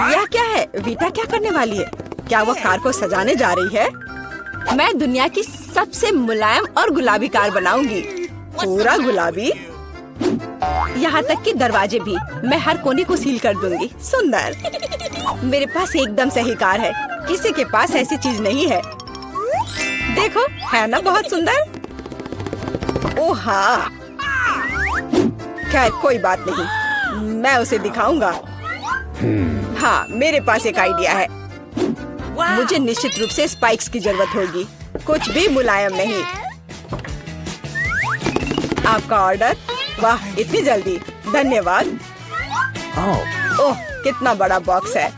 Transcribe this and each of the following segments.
यह क्या है? वीटा क्या करने वाली है? क्या वो कार को सजाने जा रही है? मैं दुनिया की सबसे मुलायम और गुलाबी कार बनाऊंगी। पूरा गुलाबी, यहाँ तक कि दरवाजे भी। मैं हर कोने को सील कर दूंगी। सुंदर। मेरे पास एकदम सही कार है। किसी के पास ऐसी चीज नहीं है। देखो, है ना बहुत सुंदर? ओह हाँ। खैर कोई बात नहीं, मैं उसे दिखाऊंगा। हाँ, मेरे पास एक आइडिया है। मुझे निश्चित रूप से स्पाइक्स की जरूरत होगी। कुछ भी मुलायम नहीं। आपका ऑर्डर? वाह, इतनी जल्दी, धन्यवाद। ओह, कितना बड़ा बॉक्स है।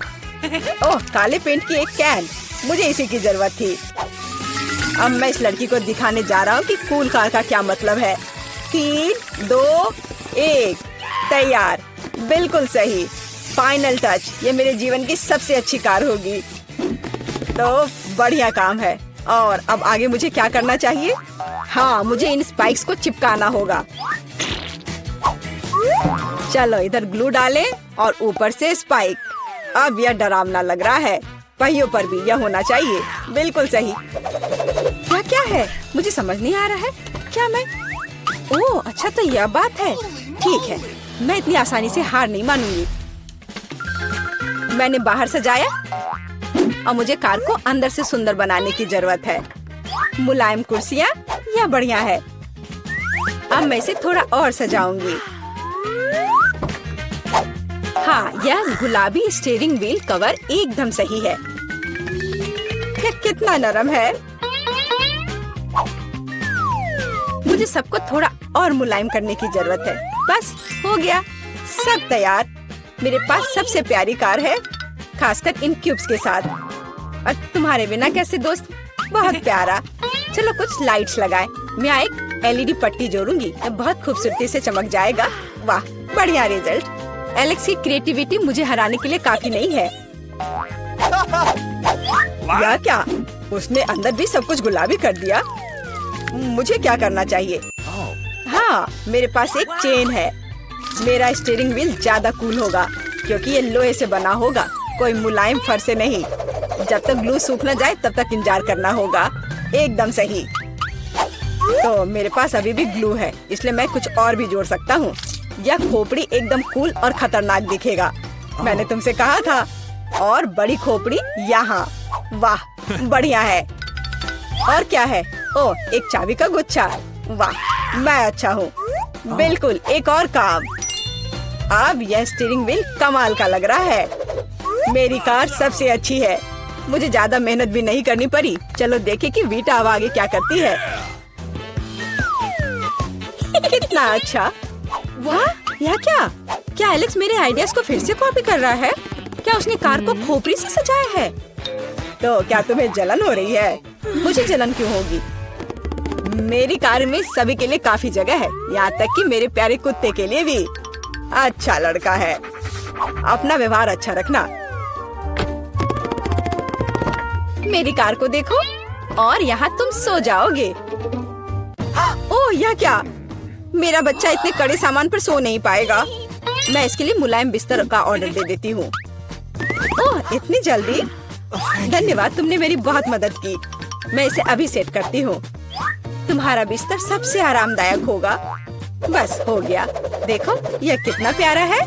ओह, काले पेंट की एक कैन, मुझे इसी की जरूरत थी। अब मैं इस लड़की को दिखाने जा रहा हूँ कि कूल कार का क्या मतलब है। 3, 2, 1, तैयार। बिल्कुल सही। Final touch. ये मेरे जीवन की सबसे अच्छी कार होगी। तो बढ़िया काम है। और अब आगे मुझे क्या करना चाहिए? हाँ, मुझे इन स्पाइक्स को चिपकाना होगा। चलो इधर ग्लू डालें और ऊपर से स्पाइक। अब यह डरावना लग रहा है। पहियों पर भी यह होना चाहिए। बिल्कुल सही। क्या है? मुझे समझ नहीं आ रहा है। क्या मैं? ओह अच्छा, तो यह बात है। ठीक है, मैं इतनी आसानी से हार नहीं मानूंगी। मैंने बाहर सजाया और मुझे कार को अंदर से सुंदर बनाने की जरूरत है। मुलायम कुर्सियाँ, यह बढ़िया है। अब मैं इसे थोड़ा और सजाऊंगी। हाँ, यह गुलाबी स्टीयरिंग व्हील कवर एकदम सही है। यह कितना नरम है। मुझे सबको थोड़ा और मुलायम करने की जरूरत है। बस हो गया, सब तैयार। मेरे पास सबसे प्यारी कार है, खासकर इन क्यूब्स के साथ। और तुम्हारे बिना कैसे दोस्त? बहुत प्यारा। चलो कुछ लाइट्स लगाएं। मैं एक LED पट्टी जोड़ूंगी, बहुत खूबसूरती से चमक जाएगा। वाह, बढ़िया रिजल्ट। एलेक्स की क्रिएटिविटी मुझे हराने के लिए काफी नहीं है। या क्या? उसने अंदर भी सब कुछ गुलाबी कर दिया। मुझे क्या करना चाहिए? हाँ, मेरे पास एक चेन है। मेरा स्टीयरिंग व्हील ज्यादा कूल होगा क्योंकि ये लोहे से बना होगा, कोई मुलायम फर से नहीं। जब तक ग्लू सूख न जाए तब तक इंतजार करना होगा। एकदम सही। तो मेरे पास अभी भी ग्लू है, इसलिए मैं कुछ और भी जोड़ सकता हूँ। यह खोपड़ी एकदम कूल और खतरनाक दिखेगा। मैंने तुमसे कहा था। और बड़ी खोपड़ी यहाँ। वाह, बढ़िया है। और क्या है? ओह, एक चाबी का गुच्छा। वाह, मैं अच्छा हूँ। बिल्कुल, एक और काम। अब यह स्टीयरिंग व्हील कमाल का लग रहा है। मेरी कार सबसे अच्छी है। मुझे ज्यादा मेहनत भी नहीं करनी पड़ी। चलो देखें कि वीटा अब आगे क्या करती है। कितना अच्छा। वाह, यह क्या? क्या एलेक्स मेरे आइडियाज को फिर से कॉपी कर रहा है? क्या उसने कार को खोपड़ी से सजाया है? तो क्या तुम्हें जलन हो रही है? मुझे जलन क्यों होगी? मेरी कार में सभी के लिए काफी जगह है, यहाँ तक कि मेरे प्यारे कुत्ते के लिए भी। अच्छा लड़का है। अपना व्यवहार अच्छा रखना। मेरी कार को देखो और यहाँ तुम सो जाओगे। ओह, यह क्या? मेरा बच्चा इतने कड़े सामान पर सो नहीं पाएगा। मैं इसके लिए मुलायम बिस्तर का ऑर्डर दे देती हूँ। ओह, इतनी जल्दी? धन्यवाद, तुमने मेरी बहुत मदद की। मैं इसे अभी सेट करती हूँ। तुम्हारा बिस्तर सबसे आरामदायक होगा। बस हो गया। देखो, यह कितना प्यारा है।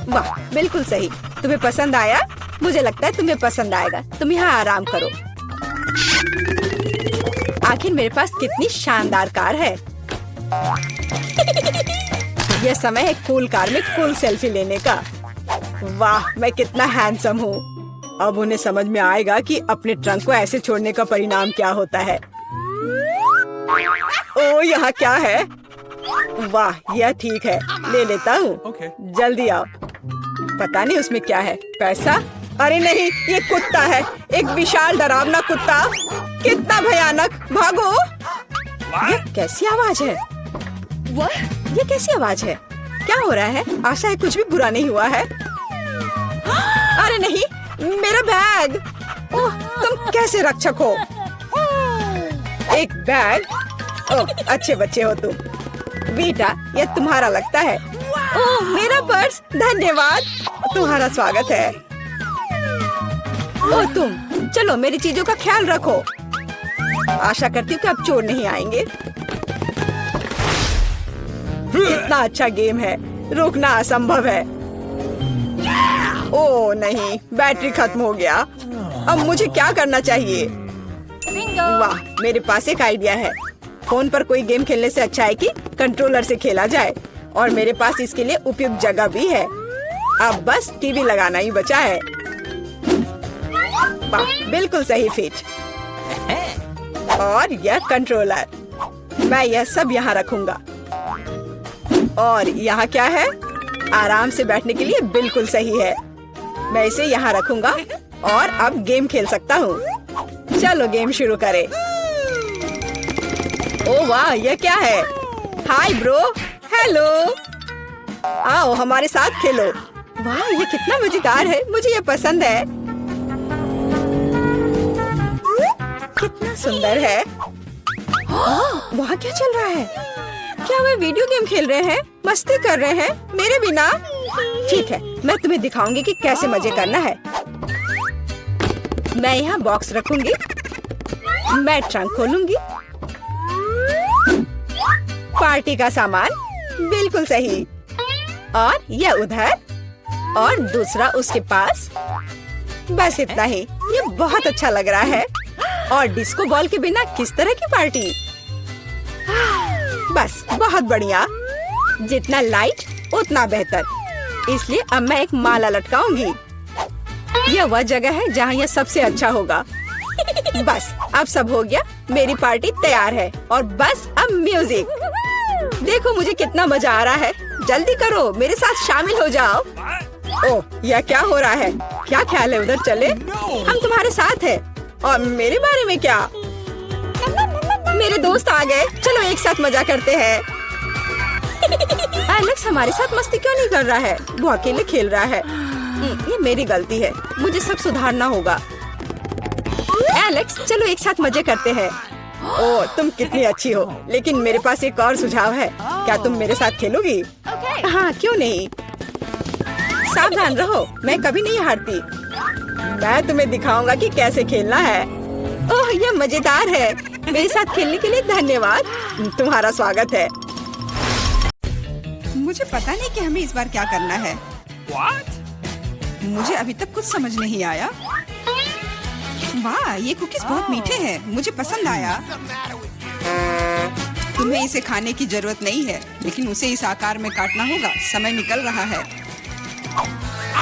वाह, बिल्कुल सही। तुम्हें पसंद आया? मुझे लगता है तुम्हें पसंद आएगा। तुम यहाँ आराम करो। आखिर मेरे पास कितनी शानदार कार है। यह समय है कूल कार में कूल सेल्फी लेने का। वाह, मैं कितना हैंडसम हूँ। अब उन्हें समझ में आएगा कि अपने ट्रंक को ऐसे छोड़ने का परिणाम क्या होता है। ओह, यहाँ क्या है? वाह, यह ठीक है, ले लेता हूँ। जल्दी आओ। पता नहीं उसमें क्या है। पैसा? अरे नहीं, ये कुत्ता है। एक विशाल डरावना कुत्ता। कितना भयानक। भागो। ये कैसी आवाज है? ये कैसी आवाज है? क्या हो रहा है? आशा है कुछ भी बुरा नहीं हुआ है। अरे नहीं, मेरा बैग। ओह, तुम कैसे रक्षक हो? एक बैग? ओह, अच्छे बच्चे हो तुम। वीटा, यह तुम्हारा लगता है। ओह मेरा पर्स, धन्यवाद। तुम्हारा स्वागत है। ओह तुम, चलो मेरी चीजों का ख्याल रखो। आशा करती हूँ कि अब चोर नहीं आएंगे। इतना अच्छा गेम है, रोकना असंभव है। ओह नहीं, बैटरी खत्म हो गया। अब मुझे क्या करना चाहिए? वाह, मेरे पास एक आइडिया है। फोन पर कोई गेम खेलने से अच्छा है कि कंट्रोलर से खेला जाए, और मेरे पास इसके लिए उपयुक्त जगह भी है। अब बस टीवी लगाना ही बचा है। वाह, बिल्कुल सही फिट। और यह कंट्रोलर, मैं यह सब यहाँ रखूंगा। और यहाँ क्या है? आराम से बैठने के लिए बिल्कुल सही है। मैं इसे यहाँ रखूंगा और अब गेम खेल सकता हूँ। चलो गेम शुरू करें। ओह वाह, यह क्या है? हाय ब्रो, हेलो, आओ हमारे साथ खेलो। वाह, ये कितना मजेदार है, मुझे ये पसंद है। कितना सुंदर है। वहाँ क्या चल रहा है? क्या वे वीडियो गेम खेल रहे हैं, मस्ती कर रहे हैं मेरे बिना? ठीक है, मैं तुम्हें दिखाऊंगी कि कैसे मजे करना है। मैं यहाँ बॉक्स रखूंगी, मैं ट्रंक खोलूंगी। पार्टी का सामान, बिल्कुल सही। और यह उधर, और दूसरा उसके पास। बस इतना ही। ये बहुत अच्छा लग रहा है। और डिस्को बॉल के बिना किस तरह की पार्टी? बस बहुत बढ़िया। जितना लाइट उतना बेहतर। इसलिए अब मैं एक माला लटकाऊंगी। यह वह जगह है जहाँ यह सबसे अच्छा होगा। बस अब सब हो गया, मेरी पार्टी तैयार है। और बस अब म्यूजिक। देखो मुझे कितना मजा आ रहा है। जल्दी करो, मेरे साथ शामिल हो जाओ। ओह, यह क्या हो रहा है? क्या ख्याल है उधर चले? हम तुम्हारे साथ हैं। और मेरे बारे में क्या? मेरे दोस्त आ गए, चलो एक साथ मजा करते हैं। एलेक्स हमारे साथ मस्ती क्यों नहीं कर रहा है? वो अकेले खेल रहा है। ये मेरी गलती है, मुझे सब सुधारना होगा। एलेक्स, चलो एक साथ मजे करते हैं। ओह, तुम कितनी अच्छी हो, लेकिन मेरे पास एक और सुझाव है। क्या तुम मेरे साथ खेलोगी? हाँ, क्यों नहीं। सावधान रहो, मैं कभी नहीं हारती। मैं तुम्हें दिखाऊंगा कि कैसे खेलना है। ओह, यह मजेदार है। मेरे साथ खेलने के लिए धन्यवाद। तुम्हारा स्वागत है। मुझे पता नहीं कि हमें इस बार क्या करना है। मुझे अभी तक कुछ समझ नहीं आया। वाह, ये कुकीज बहुत मीठे हैं, मुझे पसंद आया। तुम्हें इसे खाने की जरूरत नहीं है, लेकिन उसे इस आकार में काटना होगा। समय निकल रहा है।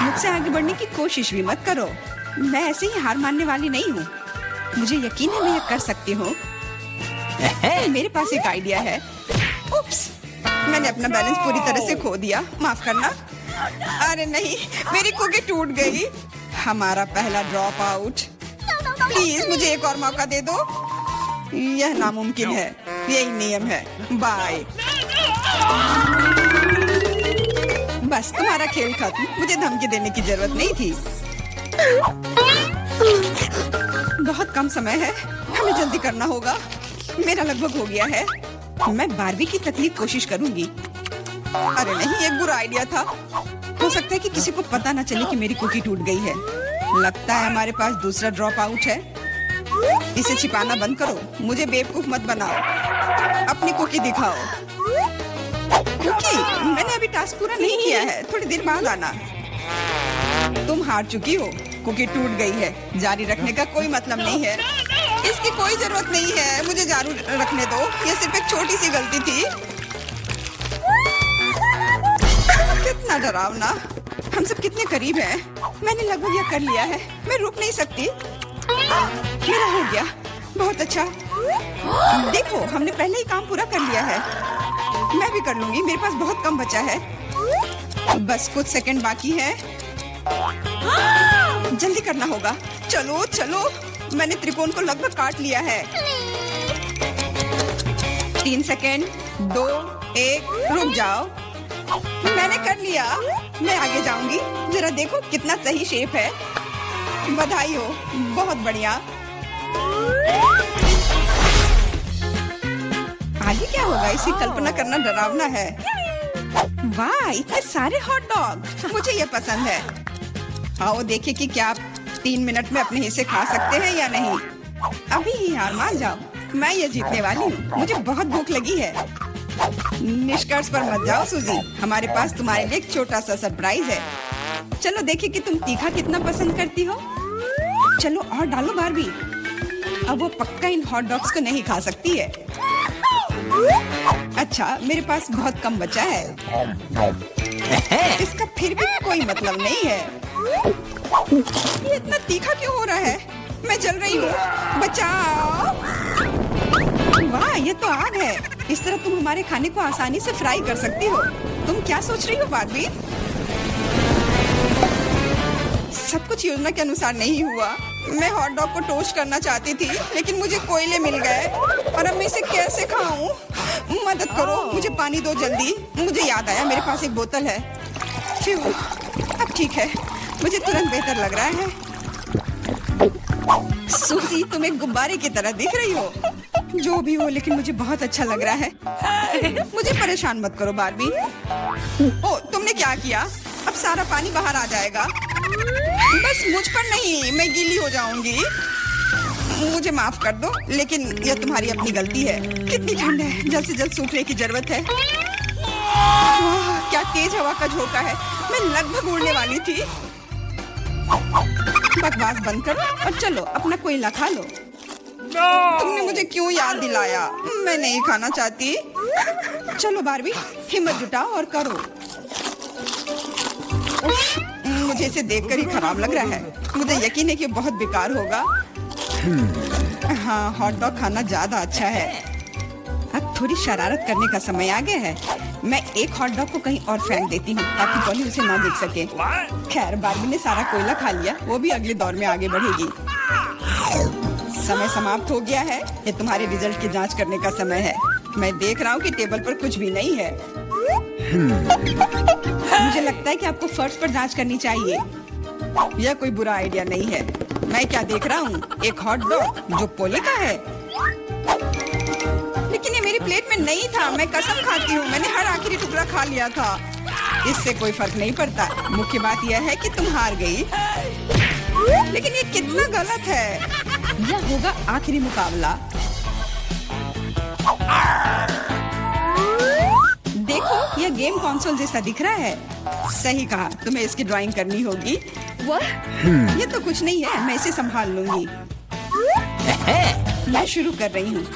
मुझसे आगे बढ़ने की कोशिश भी मत करो। मैं ऐसे ही हार मानने वाली नहीं हूँ। मुझे यकीन है मैं यह कर सकती हूँ। मेरे पास एक आइडिया है। उप्स, मैंने अपना बैलेंस पूरी तरह से खो दिया, माफ करना। अरे नहीं, मेरी कुकी टूट गई। हमारा पहला ड्रॉप आउट। प्लीज मुझे एक और मौका दे दो। यह नामुमकिन है, यही नियम है। बाय। बस तुम्हारा खेल खत्म। मुझे धमकी देने की जरूरत नहीं थी। बहुत कम समय है, हमें जल्दी करना होगा। मेरा लगभग हो गया है। मैं बारबी की तकलीफ कोशिश करूंगी। अरे नहीं, एक बुरा आइडिया था। हो सकता है कि किसी को पता न चले कि मेरी कुकी टूट गई है। लगता है हमारे पास दूसरा ड्रॉप आउट है। इसे छिपाना बंद करो। मुझे बेवकूफ मत बनाओ। अपनी कुकी दिखाओ। कुकी, मैंने अभी टास्क पूरा नहीं किया है। थोड़ी देर बाद आना। तुम हार चुकी हो। कुकी टूट गई है। जारी रखने का कोई मतलब नहीं है। इसकी कोई जरूरत नहीं है। मुझे जारी रखने दो। यह सिर्फ एक छोटी सी गलती थी। कितना डरावना। हम सब कितने करीब हैं। मैंने लगभग यह कर लिया है। मैं रुक नहीं सकती। मेरा हो गया। बहुत अच्छा। देखो, हमने पहले ही काम पूरा कर लिया है। मैं भी कर लूंगी। मेरे पास बहुत कम बचा है। बस कुछ सेकंड बाकी है। जल्दी करना होगा। चलो चलो, मैंने त्रिकोण को लगभग काट लिया है। 3 सेकंड, 2, 1, रुक जाओ। मैंने कर लिया। मैं आगे जाऊंगी। जरा देखो कितना सही शेप है। बधाई हो, बहुत बढ़िया। आगे क्या होगा, इसकी कल्पना करना डरावना है। वाह, इतने सारे हॉट डॉग, मुझे ये पसंद है। आओ देखिए कि क्या आप 3 मिनट में अपने हिस्से खा सकते हैं या नहीं। अभी ही हार मान जाओ, मैं ये जीतने वाली हूँ। मुझे बहुत भूख लगी है। निष्कर्ष पर मत जाओ सूजी, हमारे पास तुम्हारे लिए एक छोटा सा सरप्राइज है। चलो देखिए कि तुम तीखा कितना पसंद करती हो। चलो और डालो बारबी। अब वो पक्का इन हॉट डॉग्स को नहीं खा सकती है। अच्छा, मेरे पास बहुत कम बचा है। इसका फिर भी कोई मतलब नहीं है। ये इतना तीखा क्यों हो रहा है? मैं जल रही हूँ, बचाओ। वाह, ये तो आग है। इस तरह तुम हमारे खाने को आसानी से फ्राई कर सकती हो। तुम क्या सोच रही हो बारबी? सब कुछ योजना के अनुसार नहीं हुआ। मैं हॉट डॉग को टोस्ट करना चाहती थी, लेकिन मुझे कोयले मिल गए और अब मैं इसे कैसे खाऊं? मदद करो, मुझे पानी दो जल्दी। मुझे याद आया मेरे पास एक बोतल है। अब ठीक है, मुझे तुरंत बेहतर लग रहा है। सूजी, तुम एक गुब्बारे की तरह दिख रही हो। जो भी हो, लेकिन मुझे बहुत अच्छा लग रहा है। मुझे परेशान मत करो बारबी। ओ, तुमने क्या किया? अब सारा पानी बाहर आ जाएगा। बस मुझ पर नहीं, मैं गीली हो जाऊंगी। मुझे माफ कर दो, लेकिन यह तुम्हारी अपनी गलती है। कितनी ठंड है, जल्द से जल्द सूखने की जरूरत है। क्या तेज हवा का झोंका है, मैं लगभग उड़ने वाली थी। बकवास बंद करो और चलो अपना कोयला खा लो। तुमने मुझे क्यों याद दिलाया? मैं नहीं खाना चाहती। चलो बारबी, हिम्मत जुटाओ और करो। मुझे इसे देखकर ही खराब लग रहा है। मुझे यकीन है कि बहुत बेकार होगा। हाँ, हॉट डॉग खाना ज्यादा अच्छा है। अब थोड़ी शरारत करने का समय आ गया है। मैं एक हॉट डॉग को कहीं और फेंक देती हूँ ताकि पॉली उसे ना देख सके। खैर, बारबी ने सारा कोयला खा लिया, वो भी अगले दौर में आगे बढ़ेगी। समय समाप्त हो गया है। ये तुम्हारे रिजल्ट की जांच करने का समय है। मैं देख रहा हूँ कि टेबल पर कुछ भी नहीं है। मुझे लगता है कि आपको फर्श पर जांच करनी चाहिए। यह कोई बुरा आइडिया नहीं है। मैं क्या देख रहा हूँ? एक हॉट डॉग जो पोले का है। लेकिन ये मेरी प्लेट में नहीं था। मैं कसम खाती हूँ, मैंने हर आखिरी टुकड़ा खा लिया था। इससे कोई फर्क नहीं पड़ता। मुख्य बात यह है कि तुम हार गई। लेकिन ये कितना गलत है। यह होगा आखिरी मुकाबला। देखो, यह गेम कंसोल जैसा दिख रहा है। सही कहा, तुम्हें इसकी ड्राइंग करनी होगी। ये तो कुछ नहीं है, मैं इसे संभाल लूंगी। मैं शुरू कर रही हूँ।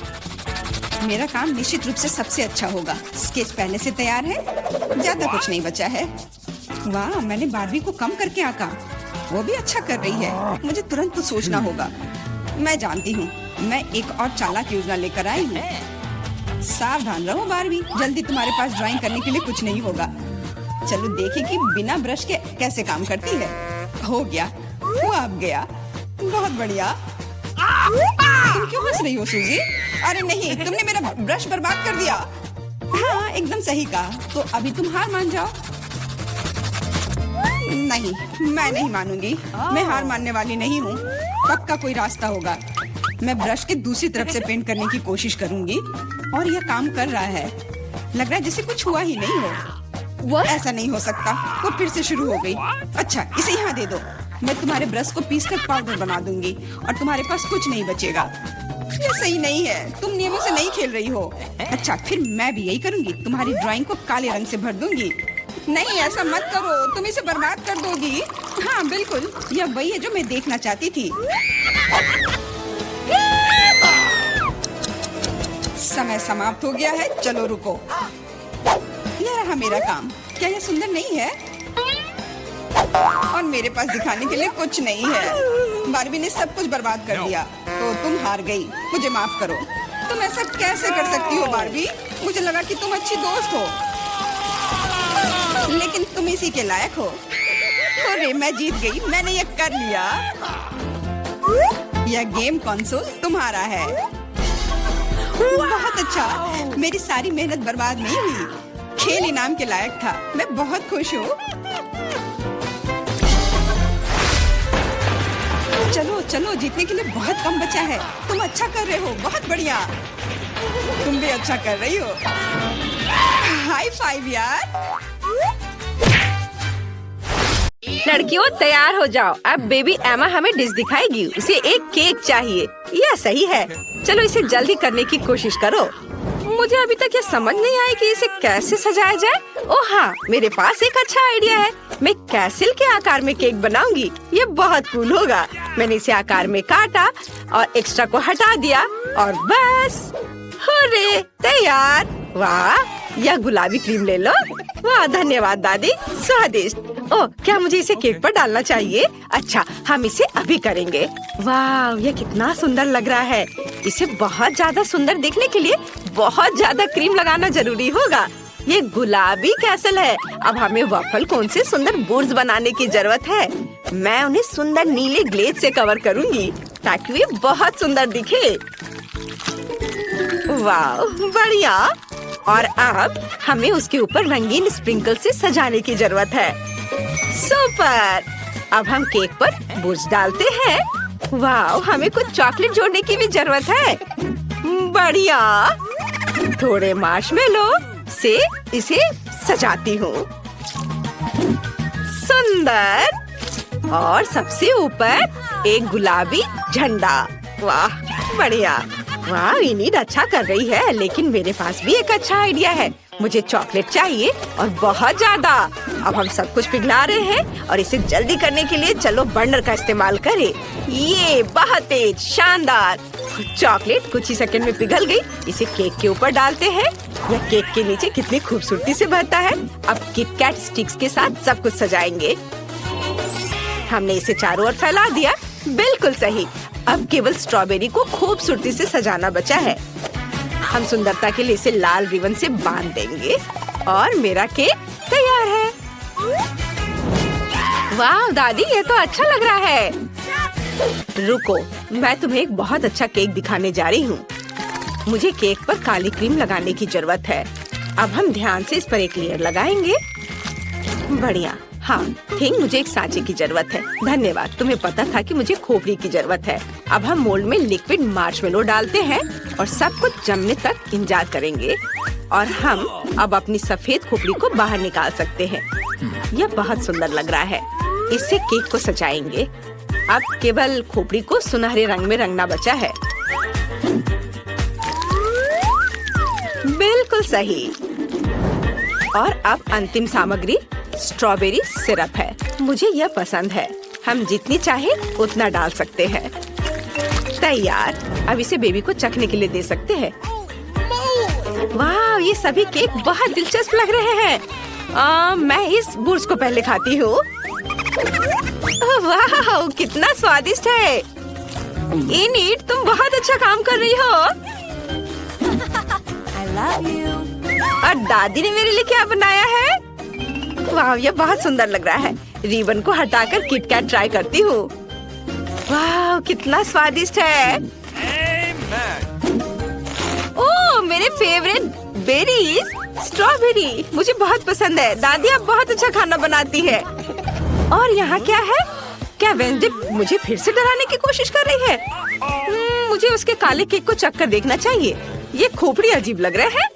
मेरा काम निश्चित रूप से सबसे अच्छा होगा। स्केच पहले से तैयार है, ज्यादा कुछ नहीं बचा है। वाह, मैंने बारबी को कम करके आंका। वो भी अच्छा कर रही है। मुझे तुरंत कुछ सोचना होगा। मैं जानती हूँ, मैं एक और चालाक योजना लेकर आई हूँ। सावधान रहो बारबी, जल्दी तुम्हारे पास ड्राइंग करने के लिए कुछ नहीं होगा। चलो देखें कि बिना ब्रश के कैसे काम करती है। हो गया, वो अब गया। बहुत बढ़िया। तुम क्यों हंस रही हो सूजी? अरे नहीं, तुमने मेरा ब्रश बर्बाद कर दिया। हाँ, एकदम सही कहा। तो अभी तुम हार मान जाओ। नहीं, मैं नहीं मानूंगी। मैं हार मानने वाली नहीं हूँ। पक्का कोई रास्ता होगा। मैं ब्रश के दूसरी तरफ से पेंट करने की कोशिश करूंगी और यह काम कर रहा है। लग रहा है जैसे कुछ हुआ ही नहीं हो। ऐसा नहीं हो सकता। वो फिर से शुरू हो गई। अच्छा, इसे यहाँ दे दो। मैं तुम्हारे ब्रश को पीसकर पाउडर बना दूंगी और तुम्हारे पास कुछ नहीं बचेगा। ये सही नहीं है। तुम नियमों से नहीं खेल रही हो। अच्छा, फिर मैं भी यही करूंगी। तुम्हारी ड्राइंग को काले रंग से भर दूंगी। नहीं, ऐसा मत करो, तुम इसे बर्बाद कर दोगी। हाँ बिल्कुल, यह वही है जो मैं देखना चाहती थी। समय समाप्त हो गया है। चलो रुको। यह रहा मेरा काम। क्या यह सुंदर नहीं है? और मेरे पास दिखाने के लिए कुछ नहीं है। बारबी ने सब कुछ बर्बाद कर दिया। तो तुम हार गई। मुझे माफ करो। तुम ऐसा कैसे कर सकती हो बारबी? मुझे लगा कि तुम अच्छी दोस्त हो, लेकिन तुम इसी के लायक हो। अरे, मैं जीत गई। मैंने ये कर लिया। यह गेम कंसोल तुम्हारा है। बहुत अच्छा। मेरी सारी मेहनत बर्बाद नहीं हुई। खेल इनाम के लायक था। मैं बहुत खुश हूँ। चलो चलो, जीतने के लिए बहुत कम बचा है। तुम अच्छा कर रहे हो। बहुत बढ़िया। तुम भी अच्छा कर रही हो। हाई फाइव यार। लड़कियों तैयार हो जाओ, अब बेबी एमा हमें डिश दिखाएगी। उसे एक केक चाहिए, यह सही है। चलो इसे जल्दी करने की कोशिश करो। मुझे अभी तक ये समझ नहीं आई कि इसे कैसे सजाया जाए। ओह हाँ, मेरे पास एक अच्छा आइडिया है। मैं कैसल के आकार में केक बनाऊंगी। ये बहुत कूल होगा। मैंने इसे आकार में काटा और एक्स्ट्रा को हटा दिया और बस हुर्रे, तैयार। वाह, यह गुलाबी क्रीम ले लो। वाह, धन्यवाद दादी, स्वादिष्ट। ओह, क्या मुझे इसे केक पर डालना चाहिए? अच्छा, हम इसे अभी करेंगे। वाह, यह कितना सुंदर लग रहा है। इसे बहुत ज्यादा सुंदर दिखने के लिए बहुत ज्यादा क्रीम लगाना जरूरी होगा। ये गुलाबी कैसल है। अब हमें वफल कोन से सुंदर बोर्ड्स बनाने की जरूरत है। मैं उन्हें सुंदर नीले ग्लेज से कवर करूंगी ताकि वे बहुत सुंदर दिखे। वाह, बढ़िया। और अब हमें उसके ऊपर रंगीन स्प्रिंकल से सजाने की जरूरत है। सुपर। अब हम केक पर बोर्ड्स डालते हैं। वाह, हमें कुछ चॉकलेट जोड़ने की भी जरूरत है। बढ़िया। थोड़े मार्शमेलो से इसे सजाती हूँ। सुंदर। और सबसे ऊपर एक गुलाबी झंडा। वाह, बढ़िया। वाह, इनीड अच्छा कर रही है, लेकिन मेरे पास भी एक अच्छा आइडिया है। मुझे चॉकलेट चाहिए और बहुत ज्यादा। अब हम सब कुछ पिघला रहे हैं और इसे जल्दी करने के लिए चलो बर्नर का इस्तेमाल करें। ये बहुत तेज, शानदार। चॉकलेट कुछ ही सेकंड में पिघल गई। इसे केक के ऊपर डालते हैं। यह केक के नीचे कितनी खूबसूरती से भरता है। अब किटकैट स्टिक्स के साथ सब कुछ सजाएंगे। हमने इसे चारों ओर फैला दिया। बिल्कुल सही। अब केवल स्ट्रॉबेरी को खूबसूरती से सजाना बचा है। हम सुंदरता के लिए इसे लाल रिबन से बांध देंगे और मेरा केक तैयार है। वाह दादी, ये तो अच्छा लग रहा है। रुको, मैं तुम्हें एक बहुत अच्छा केक दिखाने जा रही हूँ। मुझे केक पर काली क्रीम लगाने की जरूरत है। अब हम ध्यान से इस पर एक लेयर लगाएंगे। बढ़िया। हाँ, थिंक मुझे एक सांचे की जरूरत है। धन्यवाद, तुम्हें पता था कि मुझे खोपड़ी की जरूरत है। अब हम मोल्ड में लिक्विड मार्शमेलो डालते हैं और सब कुछ जमने तक इंतजार करेंगे। और हम अब अपनी सफेद खोपड़ी को बाहर निकाल सकते हैं। यह बहुत सुंदर लग रहा है। इससे केक को सजाएंगे। अब केवल खोपड़ी को सुनहरे रंग में रंगना बचा है। बिल्कुल सही। और अब अंतिम सामग्री स्ट्रॉबेरी सिरप है। मुझे यह पसंद है। हम जितनी चाहे उतना डाल सकते हैं। तैयार। अब इसे बेबी को चखने के लिए दे सकते हैं। वाह, ये सभी केक बहुत दिलचस्प लग रहे हैं। मैं इस बुर्स को पहले खाती हूँ। वाह, कितना स्वादिष्ट है। इनीड, तुम बहुत अच्छा काम कर रही हो। I love you. और दादी ने मेरे लिए क्या बनाया है? वाह, ये बहुत सुंदर लग रहा है। रिबन को हटाकर किटकैट ट्राई करती हूँ। वाह, कितना स्वादिष्ट है। ओह, मेरे फेवरेट बेरीज, स्ट्रॉबेरी मुझे बहुत पसंद है। दादी अब बहुत अच्छा खाना बनाती है। और यहाँ क्या है? क्या वेंसडे मुझे फिर से डराने की कोशिश कर रही है? मुझे उसके काले केक को चख कर देखना चाहिए। ये खोपड़ी अजीब लग रहा है,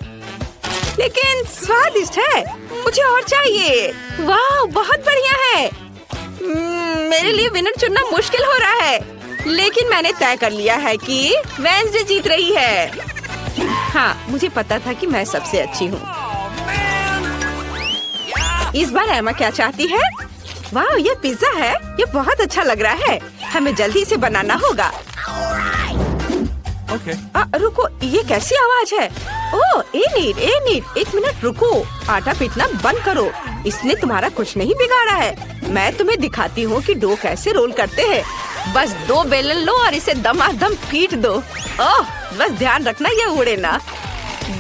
लेकिन स्वादिष्ट है। मुझे और चाहिए। वाह, बहुत बढ़िया है। मेरे लिए विनर चुनना मुश्किल हो रहा है, लेकिन मैंने तय कर लिया है कि वेंसडे जीत रही है। हाँ, मुझे पता था कि मैं सबसे अच्छी हूँ। इस बार एमा क्या चाहती है? वाह, ये पिज्जा है। ये बहुत अच्छा लग रहा है। हमें जल्दी से बनाना होगा। रुको, ये कैसी आवाज है? ओह, एनीड, एक मिनट रुको। आटा पीटना बंद करो। इसने तुम्हारा कुछ नहीं बिगाड़ा है। मैं तुम्हें दिखाती हूँ कि डो कैसे रोल करते हैं। बस 2 बेलन लो और इसे दमादम पीट दो। ओह, बस ध्यान रखना ये उड़े ना।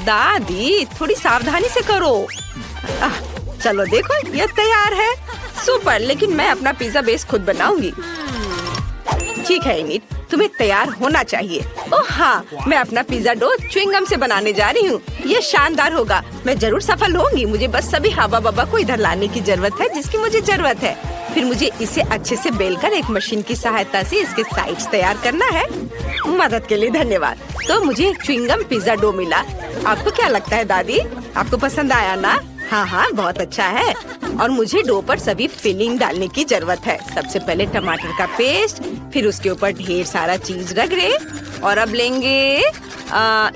दादी, थोड़ी सावधानी से करो। चलो देखो, ये तैयार है। सुपर, लेकिन मैं अपना पिज्जा बेस खुद बनाऊंगी। ठीक है एनीड, तुम्हें तैयार होना चाहिए। ओह हाँ, मैं अपना पिज्जा डो च्युइंगम से बनाने जा रही हूँ। ये शानदार होगा। मैं जरूर सफल होंगी। मुझे बस सभी हवा बब्बा को इधर लाने की जरूरत है जिसकी मुझे जरूरत है। फिर मुझे इसे अच्छे से बेलकर एक मशीन की सहायता से इसके साइड्स तैयार करना है। मदद के लिए धन्यवाद। तो मुझे एक च्युइंगम पिज्जा डो मिला। आपको क्या लगता है दादी, आपको पसंद आया ना? हाँ हाँ, बहुत अच्छा है। और मुझे डो पर सभी फिलिंग डालने की जरूरत है। सबसे पहले टमाटर का पेस्ट, फिर उसके ऊपर ढेर सारा चीज रगड़े, और अब लेंगे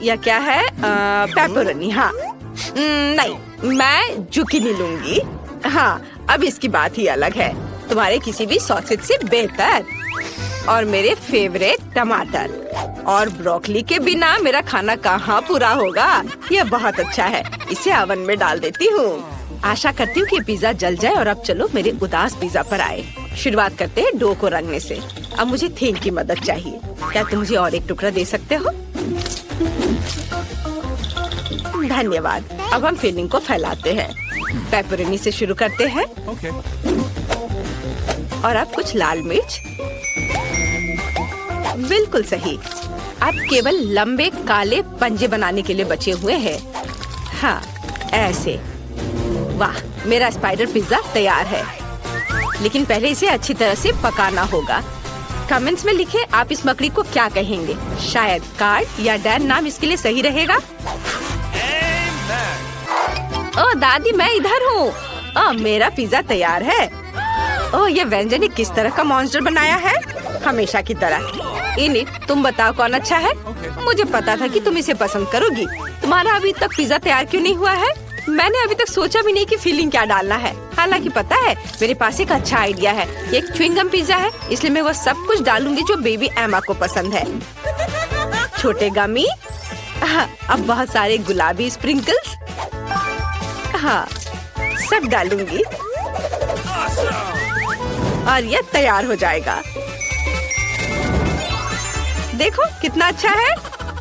या क्या है, पेपरोनी। हाँ नहीं, मैं जुकीनी लूंगी। हाँ, अब इसकी बात ही अलग है, तुम्हारे किसी भी सॉसेज से बेहतर। और मेरे फेवरेट टमाटर और ब्रोकली के बिना मेरा खाना कहाँ पूरा होगा। यह बहुत अच्छा है, इसे ओवन में डाल देती हूँ। आशा करती हूँ कि पिज्जा जल जाए। और अब चलो मेरे उदास पिज्जा पर आए। शुरुआत करते हैं डो को रंगने से। अब मुझे थीम की मदद चाहिए। क्या तुम मुझे और एक टुकड़ा दे सकते हो? धन्यवाद। अब हम फिलिंग को फैलाते हैं। पेपरोनी से शुरू करते हैं। और अब कुछ लाल मिर्च। बिल्कुल सही। अब केवल लंबे काले पंजे बनाने के लिए बचे हुए हैं। हाँ, ऐसे। वाह, मेरा स्पाइडर पिज्जा तैयार है। लेकिन पहले इसे अच्छी तरह से पकाना होगा। कमेंट्स में लिखें आप इस मकड़ी को क्या कहेंगे। शायद कार्ड या डैन नाम इसके लिए सही रहेगा। ओह दादी, मैं इधर हूँ। मेरा पिज्जा तैयार है। ओह, ये व्यंजन ने किस तरह का मॉन्स्टर बनाया है? हमेशा की तरह। इनिट, तुम बताओ कौन अच्छा है? मुझे पता था कि तुम इसे पसंद करोगी। तुम्हारा अभी तक पिज्जा तैयार क्यों नहीं हुआ है? मैंने अभी तक सोचा भी नहीं कि फिलिंग क्या डालना है। हालांकि पता है, मेरे पास एक अच्छा आइडिया है। ये एक च्युइंगम पिज्जा है, इसलिए मैं वो सब कुछ डालूंगी जो बेबी एमा को पसंद है। छोटे गमी, अब बहुत सारे गुलाबी स्प्रिंकल्स, हाँ सब डालूंगी और ये तैयार हो जाएगा। देखो कितना अच्छा है।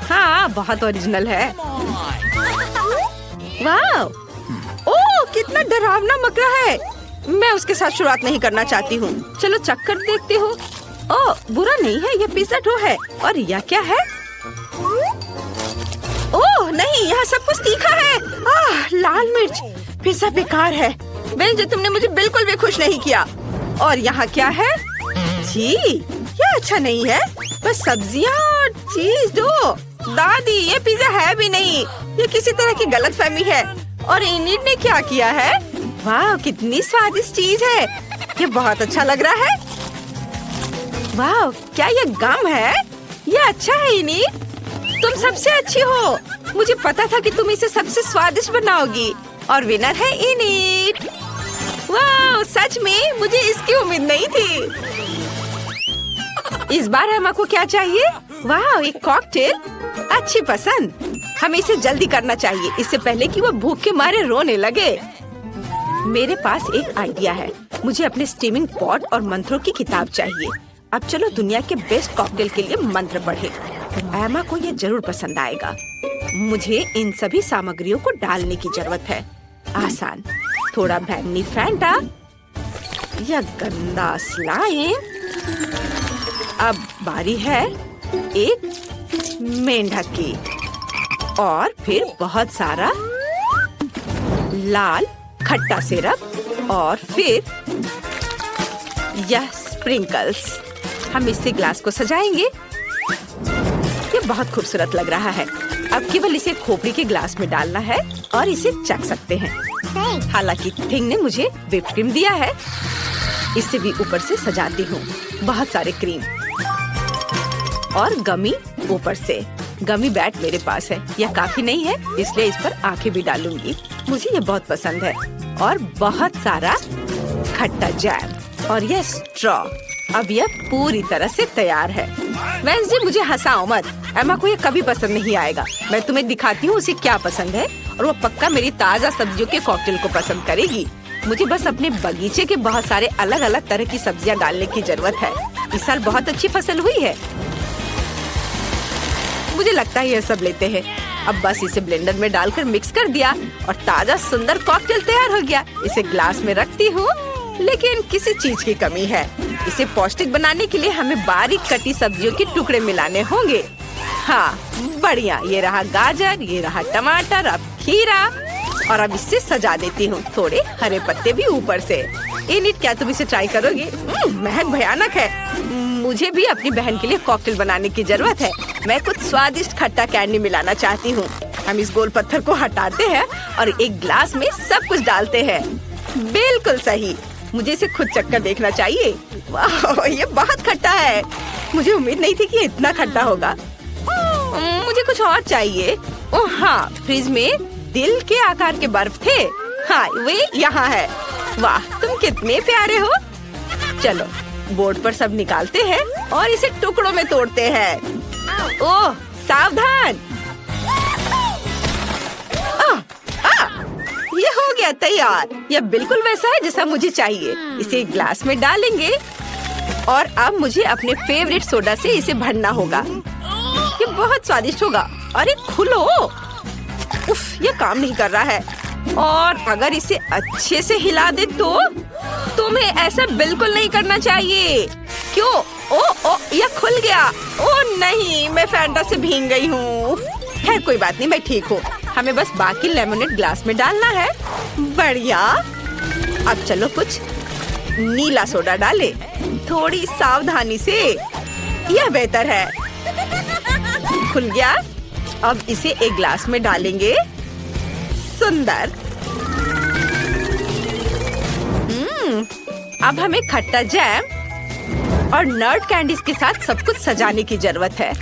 हाँ, बहुत ओरिजिनल है। वाह, ओह कितना डरावना मकड़ा है। मैं उसके साथ शुरुआत नहीं करना चाहती हूँ। चलो चक्कर देखते हो। ओह, बुरा नहीं है, ये पिज्जा डो है। और यह क्या है? ओह नहीं, यहाँ सब कुछ तीखा है। लाल मिर्च। पिज्जा बेकार है। जो तुमने मुझे बिल्कुल भी खुश नहीं किया। और यहाँ क्या है? जी, यह अच्छा नहीं है। बस सब्जियाँ और चीज दो। दादी, ये पिज्जा है भी नहीं। ये किसी तरह की गलतफहमी है। और इनिट ने क्या किया है? वाह, कितनी स्वादिष्ट चीज है। ये बहुत अच्छा लग रहा है। वाह, क्या ये गम है? ये अच्छा है इनिट। तुम सबसे अच्छी हो। मुझे पता था कि तुम इसे सबसे स्वादिष्ट बनाओगी। और विनर है इनिट। वाह, सच में मुझे इसकी उम्मीद नहीं थी। इस बार एमा को क्या चाहिए? वाह, एक कॉकटेल। अच्छी पसंद। हमें इसे जल्दी करना चाहिए, इससे पहले कि वो भूख के मारे रोने लगे। मेरे पास एक आइडिया है। मुझे अपने स्टीमिंग पॉट और मंत्रों की किताब चाहिए। अब चलो दुनिया के बेस्ट कॉकटेल के लिए मंत्र पढ़े। एमा को ये जरूर पसंद आएगा। मुझे इन सभी सामग्रियों को डालने की जरूरत है। आसान, थोड़ा बैंगनी फैंटा, यह गंदा स्लाइम। अब बारी है एक मेंढक की। और फिर बहुत सारा लाल खट्टा सिरप और फिर यह स्प्रिंकल्स। हम इससे ग्लास को सजाएंगे। ये बहुत खूबसूरत लग रहा है। अब केवल इसे खोपड़ी के ग्लास में डालना है और इसे चख सकते हैं। हालांकि थिंग ने मुझे व्हिप क्रीम दिया है। इसे भी ऊपर से सजाती हूँ। बहुत सारे क्रीम और गमी ऊपर से। गमी बैट मेरे पास है। यह काफी नहीं है, इसलिए इस पर आंखें भी डालूंगी। मुझे ये बहुत पसंद है। और बहुत सारा खट्टा जैम और यह स्ट्रॉ। अब यह पूरी तरह से तैयार है। वेंसडे, मुझे हंसाओ मत। एमा को ये कभी पसंद नहीं आएगा। मैं तुम्हें दिखाती हूँ उसे क्या पसंद है और वो पक्का मेरी ताजा सब्जियों के कॉकटेल को पसंद करेगी। मुझे बस अपने बगीचे के बहुत सारे अलग अलग तरह की सब्जियाँ डालने की जरूरत है। इस साल बहुत अच्छी फसल हुई है। मुझे लगता है यह सब लेते हैं। अब बस इसे ब्लेंडर में डालकर मिक्स कर दिया और ताजा सुंदर कॉकटेल तैयार हो गया। इसे ग्लास में रखती हूँ, लेकिन किसी चीज की कमी है। इसे पौष्टिक बनाने के लिए हमें बारीक कटी सब्जियों के टुकड़े मिलाने होंगे। हाँ, बढ़िया। ये रहा गाजर, ये रहा टमाटर, अब खीरा। और अब इससे सजा देती हूँ, थोड़े हरे पत्ते भी ऊपर से। एनिट, क्या तुम इसे ट्राई करोगी? महक भयानक है। मुझे भी अपनी बहन के लिए कॉकटेल बनाने की जरूरत है। मैं कुछ स्वादिष्ट खट्टा कैंडी मिलाना चाहती हूँ। हम इस गोल पत्थर को हटाते हैं और एक ग्लास में सब कुछ डालते हैं। बिल्कुल सही, मुझे इसे खुद चक्कर देखना चाहिए। वाह, ये बहुत खट्टा है। मुझे उम्मीद नहीं थी कि ये इतना खट्टा होगा। मुझे कुछ और चाहिए। ओह हाँ, फ्रिज में दिल के आकार के बर्फ थे। हाँ, वे यहाँ है। वाह, तुम कितने प्यारे हो। चलो, बोर्ड पर सब निकालते हैं और इसे टुकड़ों में तोड़ते हैं। ओह, सावधान। ये हो गया तैयार। यह बिल्कुल वैसा है जैसा मुझे चाहिए। इसे एक ग्लास में डालेंगे और अब मुझे अपने फेवरेट सोडा से इसे भरना होगा। ये बहुत स्वादिष्ट होगा। अरे खुलो। उफ, ये काम नहीं कर रहा है। और अगर इसे अच्छे से हिला दे तो तुम्हें ऐसा बिल्कुल नहीं करना चाहिए। क्यों? ओ, यह खुल गया। ओ नहीं, मैं फैंटा से भीग गई हूँ। खैर कोई बात नहीं, मैं ठीक हूँ। हमें बस बाकी लेमनेड ग्लास में डालना है। बढ़िया। अब चलो कुछ नीला सोडा डाले, थोड़ी सावधानी से। यह बेहतर है। खुल गया। अब इसे एक ग्लास में डालेंगे। सुंदर। अब हमें खट्टा जैम और नट कैंडीज के साथ सब कुछ सजाने की जरूरत है।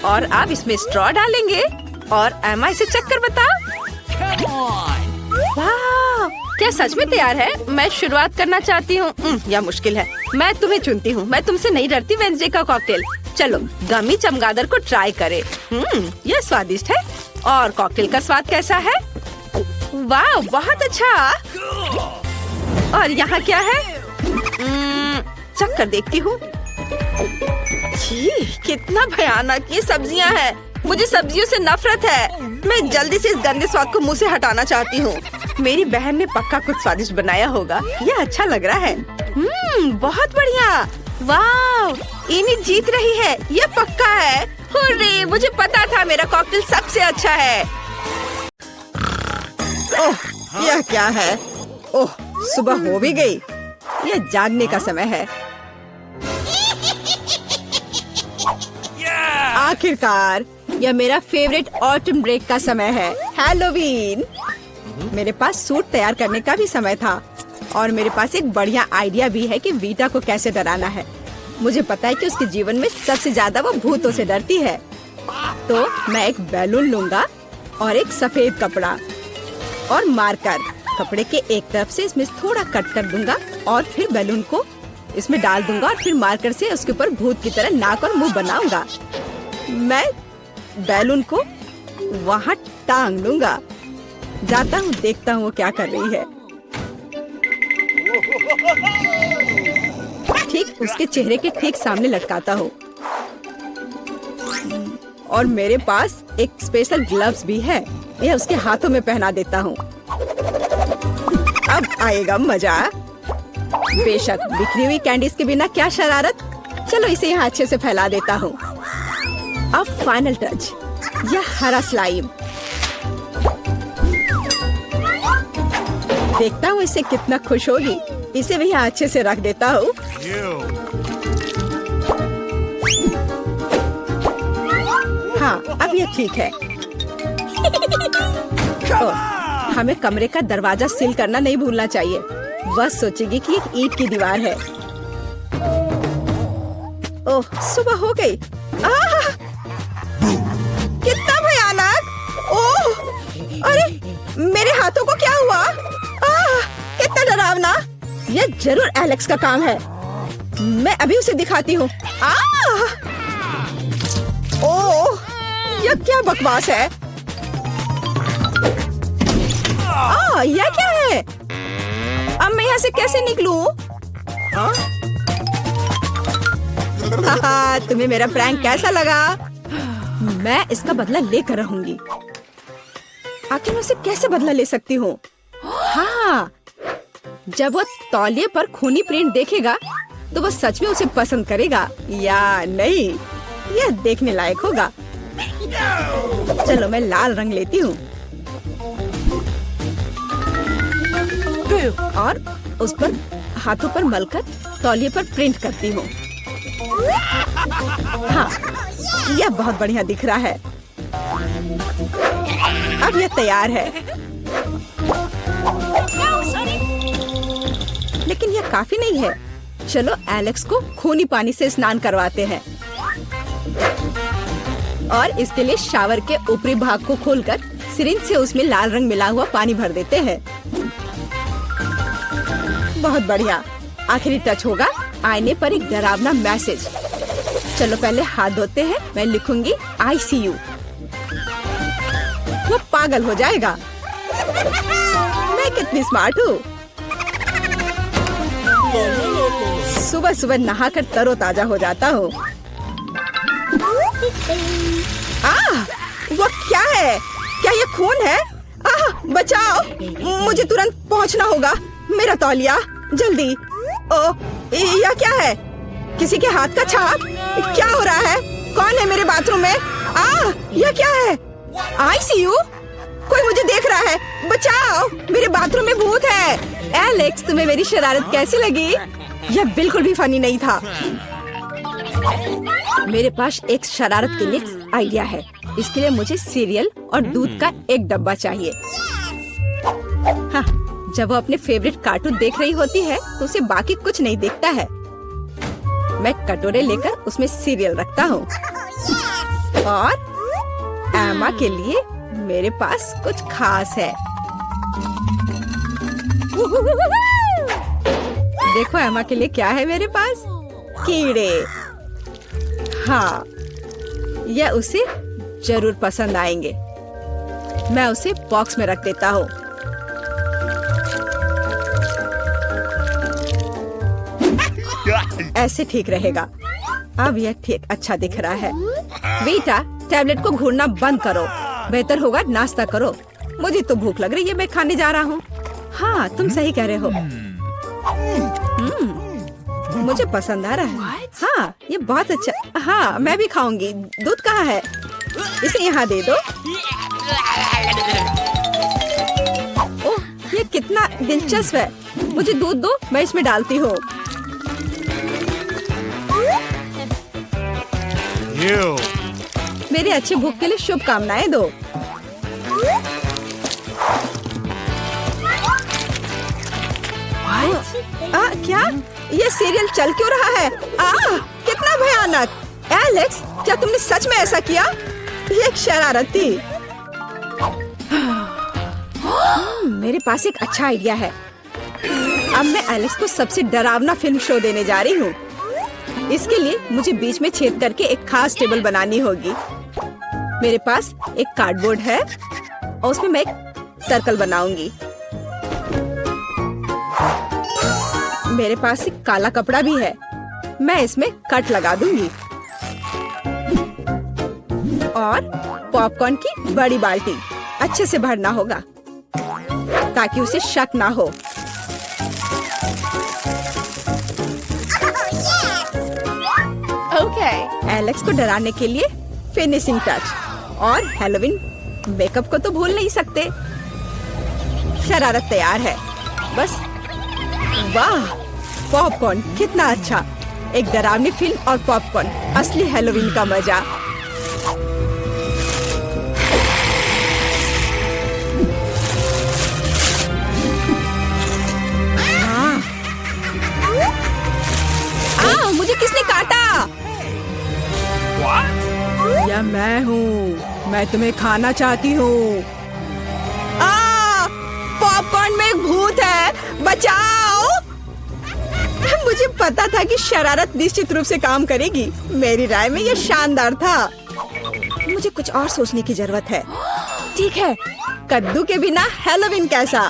और अब इसमें स्ट्रॉ डालेंगे और एमा इसे चक्कर बताओ। वाह, क्या सच में तैयार है? मैं शुरुआत करना चाहती हूँ। यह मुश्किल है। मैं तुम्हें चुनती हूँ। मैं तुमसे नहीं डरती। वेडनेसडे का कॉकटेल। चलो, गमी चमगादड़ को ट्राई करें। यह स्वादिष्ट है। और कॉकटेल का स्वाद कैसा है? वाह, बहुत अच्छा। और यहाँ क्या है? चक्कर देखती हूँ। कितना भयानक ये सब्जियाँ हैं। मुझे सब्जियों से नफरत है। मैं जल्दी से इस गंदे स्वाद को मुंह से हटाना चाहती हूँ। मेरी बहन ने पक्का कुछ स्वादिष्ट बनाया होगा। यह अच्छा लग रहा है। बहुत बढ़िया। वाह, एनिट जीत रही है। यह पक्का है। हुर्रे, मुझे पता था मेरा कॉकटेल सबसे अच्छा है। ओह, यह क्या है? ओह, सुबह हो भी गई। यह जागने का समय है। आखिरकार, यह मेरा फेवरेट ऑटम ब्रेक का समय है। हैलोवीन। मेरे पास सूट तैयार करने का भी समय था और मेरे पास एक बढ़िया आइडिया भी है कि वीटा को कैसे डराना है। मुझे पता है कि उसके जीवन में सबसे ज्यादा वो भूतों से डरती है। तो मैं एक बैलून लूंगा और एक सफेद कपड़ा और मार्कर। कपड़े के एक तरफ से इसमें थोड़ा कट कर दूंगा और फिर बैलून को इसमें डाल दूंगा और फिर मार्कर से उसके ऊपर भूत की तरह नाक और मुंह बनाऊंगा। मैं बैलून को वहाँ टांग लूंगा। जाता हूँ, देखता हूँ वो क्या कर रही है। ठीक उसके चेहरे के ठीक सामने लटकाता हूँ। और मेरे पास एक स्पेशल ग्लव्स भी है। यह उसके हाथों में पहना देता हूँ। अब आएगा मजा। बेशक, बिखरी हुई कैंडीज के बिना क्या शरारत। चलो इसे यहाँ अच्छे से फैला देता हूँ। अब फाइनल टच, यह हरा स्लाइम। देखता हूँ इसे कितना खुश होगी। इसे भी यहाँ अच्छे से रख देता हूँ। हाँ, अब ये ठीक है। हमें कमरे का दरवाजा सील करना नहीं भूलना चाहिए। वह सोचेगी कि एक ईंट की दीवार है। ओह, सुबह हो गई। कितना भयानक। ओह, अरे मेरे हाथों को क्या हुआ? कितना डरावना। यह जरूर एलेक्स का काम है। मैं अभी उसे दिखाती हूँ। ओह, यह क्या बकवास है? यह क्या है? अब मैं यहाँ से कैसे निकलूं? तुम्हें मेरा प्रैंक कैसा लगा? मैं इसका बदला लेकर रहूंगी। आखिर मैं उसे कैसे बदला ले सकती हूँ? हाँ, जब वो तौलिए पर खूनी प्रिंट देखेगा तो वो सच में उसे पसंद करेगा या नहीं, यह देखने लायक होगा। चलो मैं लाल रंग लेती हूँ और उस पर हाथों पर मलकर तौलिए पर प्रिंट करती हूँ। हाँ, यह बहुत बढ़िया दिख रहा है। अब यह तैयार है। लेकिन यह काफी नहीं है। चलो एलेक्स को खूनी पानी से स्नान करवाते हैं और इसके लिए शावर के ऊपरी भाग को खोलकर सिरिंज से उसमें लाल रंग मिला हुआ पानी भर देते हैं। बहुत बढ़िया। आखिरी टच होगा आईने पर एक डरावना मैसेज। चलो पहले हाथ धोते हैं। मैं लिखूंगी ICU। वो पागल हो जाएगा। मैं कितनी स्मार्ट हूँ। सुबह सुबह नहाकर तरोताजा हो जाता हूँ। वो क्या है? क्या ये खून है? बचाओ, मुझे तुरंत पहुँचना होगा। मेरा तौलिया, जल्दी। ओ, यह क्या है? किसी के हाथ का छाप? क्या हो रहा है? कौन है मेरे बाथरूम में? यह क्या है? ICU? कोई मुझे देख रहा है। बचाओ, मेरे बाथरूम में भूत है। एलेक्स, तुम्हें मेरी शरारत कैसी लगी? यह बिल्कुल भी फनी नहीं था। मेरे पास एक शरारत के लिए आइडिया है। इसके लिए मुझे सीरियल और दूध का एक डब्बा चाहिए। हाँ, जब वो अपने फेवरेट कार्टून देख रही होती है तो उसे बाकी कुछ नहीं दिखता है। मैं कटोरे लेकर उसमें सीरियल रखता हूँ और एमा के लिए मेरे पास कुछ खास है। देखो एमा के लिए क्या है मेरे पास? कीड़े। हाँ, यह उसे जरूर पसंद आएंगे। मैं उसे बॉक्स में रख देता हूँ। ऐसे ठीक रहेगा। अब यह ठीक अच्छा दिख रहा है। बेटा, टैबलेट को घूरना बंद करो। बेहतर होगा नाश्ता करो। मुझे तो भूख लग रही है। मैं खाने जा रहा हूँ। हाँ, तुम सही कह रहे हो। मुझे पसंद आ रहा है। हाँ, ये बहुत अच्छा। हाँ, मैं भी खाऊंगी। दूध कहाँ है? इसे यहाँ दे दो। ओह, ये कितना दिलचस्प है। मुझे दूध दो, मैं इसमें डालती हूँ। मेरे अच्छे भूख के लिए शुभकामनाएं दो। क्या? ये सीरियल चल क्यों रहा है? कितना भयानक। एलेक्स, क्या तुमने सच में ऐसा किया? ये एक शरारत थी। मेरे पास एक अच्छा आइडिया है। अब मैं एलेक्स को सबसे डरावना फिल्म शो देने जा रही हूँ। इसके लिए मुझे बीच में छेद करके एक खास टेबल बनानी होगी। मेरे पास एक कार्डबोर्ड है और उसमें मैं एक सर्कल बनाऊंगी। मेरे पास एक काला कपड़ा भी है। मैं इसमें कट लगा दूंगी और पॉपकॉर्न की बड़ी बाल्टी अच्छे से भरना होगा ताकि उसे शक ना हो। एलेक्स को डराने के लिए फिनिशिंग टच और हैलोवीन मेकअप को तो भूल नहीं सकते। शरारत तैयार है। बस वाह, पॉपकॉर्न कितना अच्छा। एक डरावनी फिल्म और पॉपकॉर्न, असली हैलोवीन का मजा। मुझे किसने काटा? या मैं हूँ। मैं तुम्हें खाना चाहती हूँ। पॉपकॉर्न में एक भूत है। बचाओ। मुझे पता था कि शरारत निश्चित रूप से काम करेगी। मेरी राय में यह शानदार था। मुझे कुछ और सोचने की जरूरत है। ठीक है, कद्दू के बिना हैलोवीन कैसा?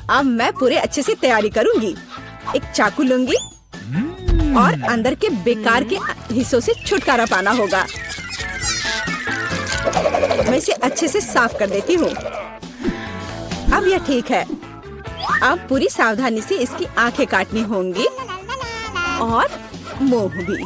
अब मैं पूरे अच्छे से तैयारी करूंगी। एक चाकू लूंगी और अंदर के बेकार के हिस्सों से छुटकारा पाना होगा। मैं इसे अच्छे से साफ कर देती हूँ। अब यह ठीक है। अब पूरी सावधानी से इसकी आंखें काटनी होंगी और मुंह भी।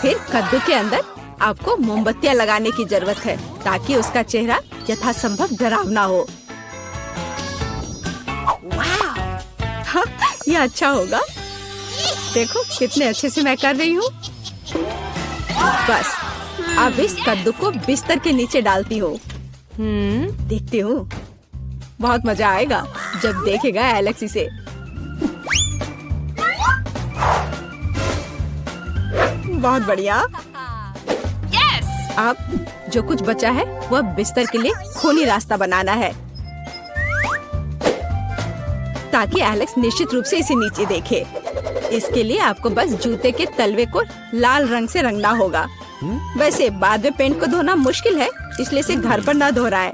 फिर कद्दू के अंदर आपको मोमबत्तियाँ लगाने की जरूरत है ताकि उसका चेहरा यथासंभव डरावना हो। हाँ, ये अच्छा होगा। देखो कितने अच्छे से मैं कर रही हूँ। बस अब इस कद्दू को बिस्तर के नीचे डालती हूँ। देखती हूँ, बहुत मजा आएगा जब देखेगा एलेक्स इसे। बहुत बढ़िया। अब जो कुछ बचा है वह बिस्तर के लिए खूनी रास्ता बनाना है ताकि एलेक्स निश्चित रूप से इसे नीचे देखे। इसके लिए आपको बस जूते के तलवे को लाल रंग से रंगना होगा। वैसे बाद में पेंट को धोना मुश्किल है, इसलिए इसे घर पर ना दोहराएं।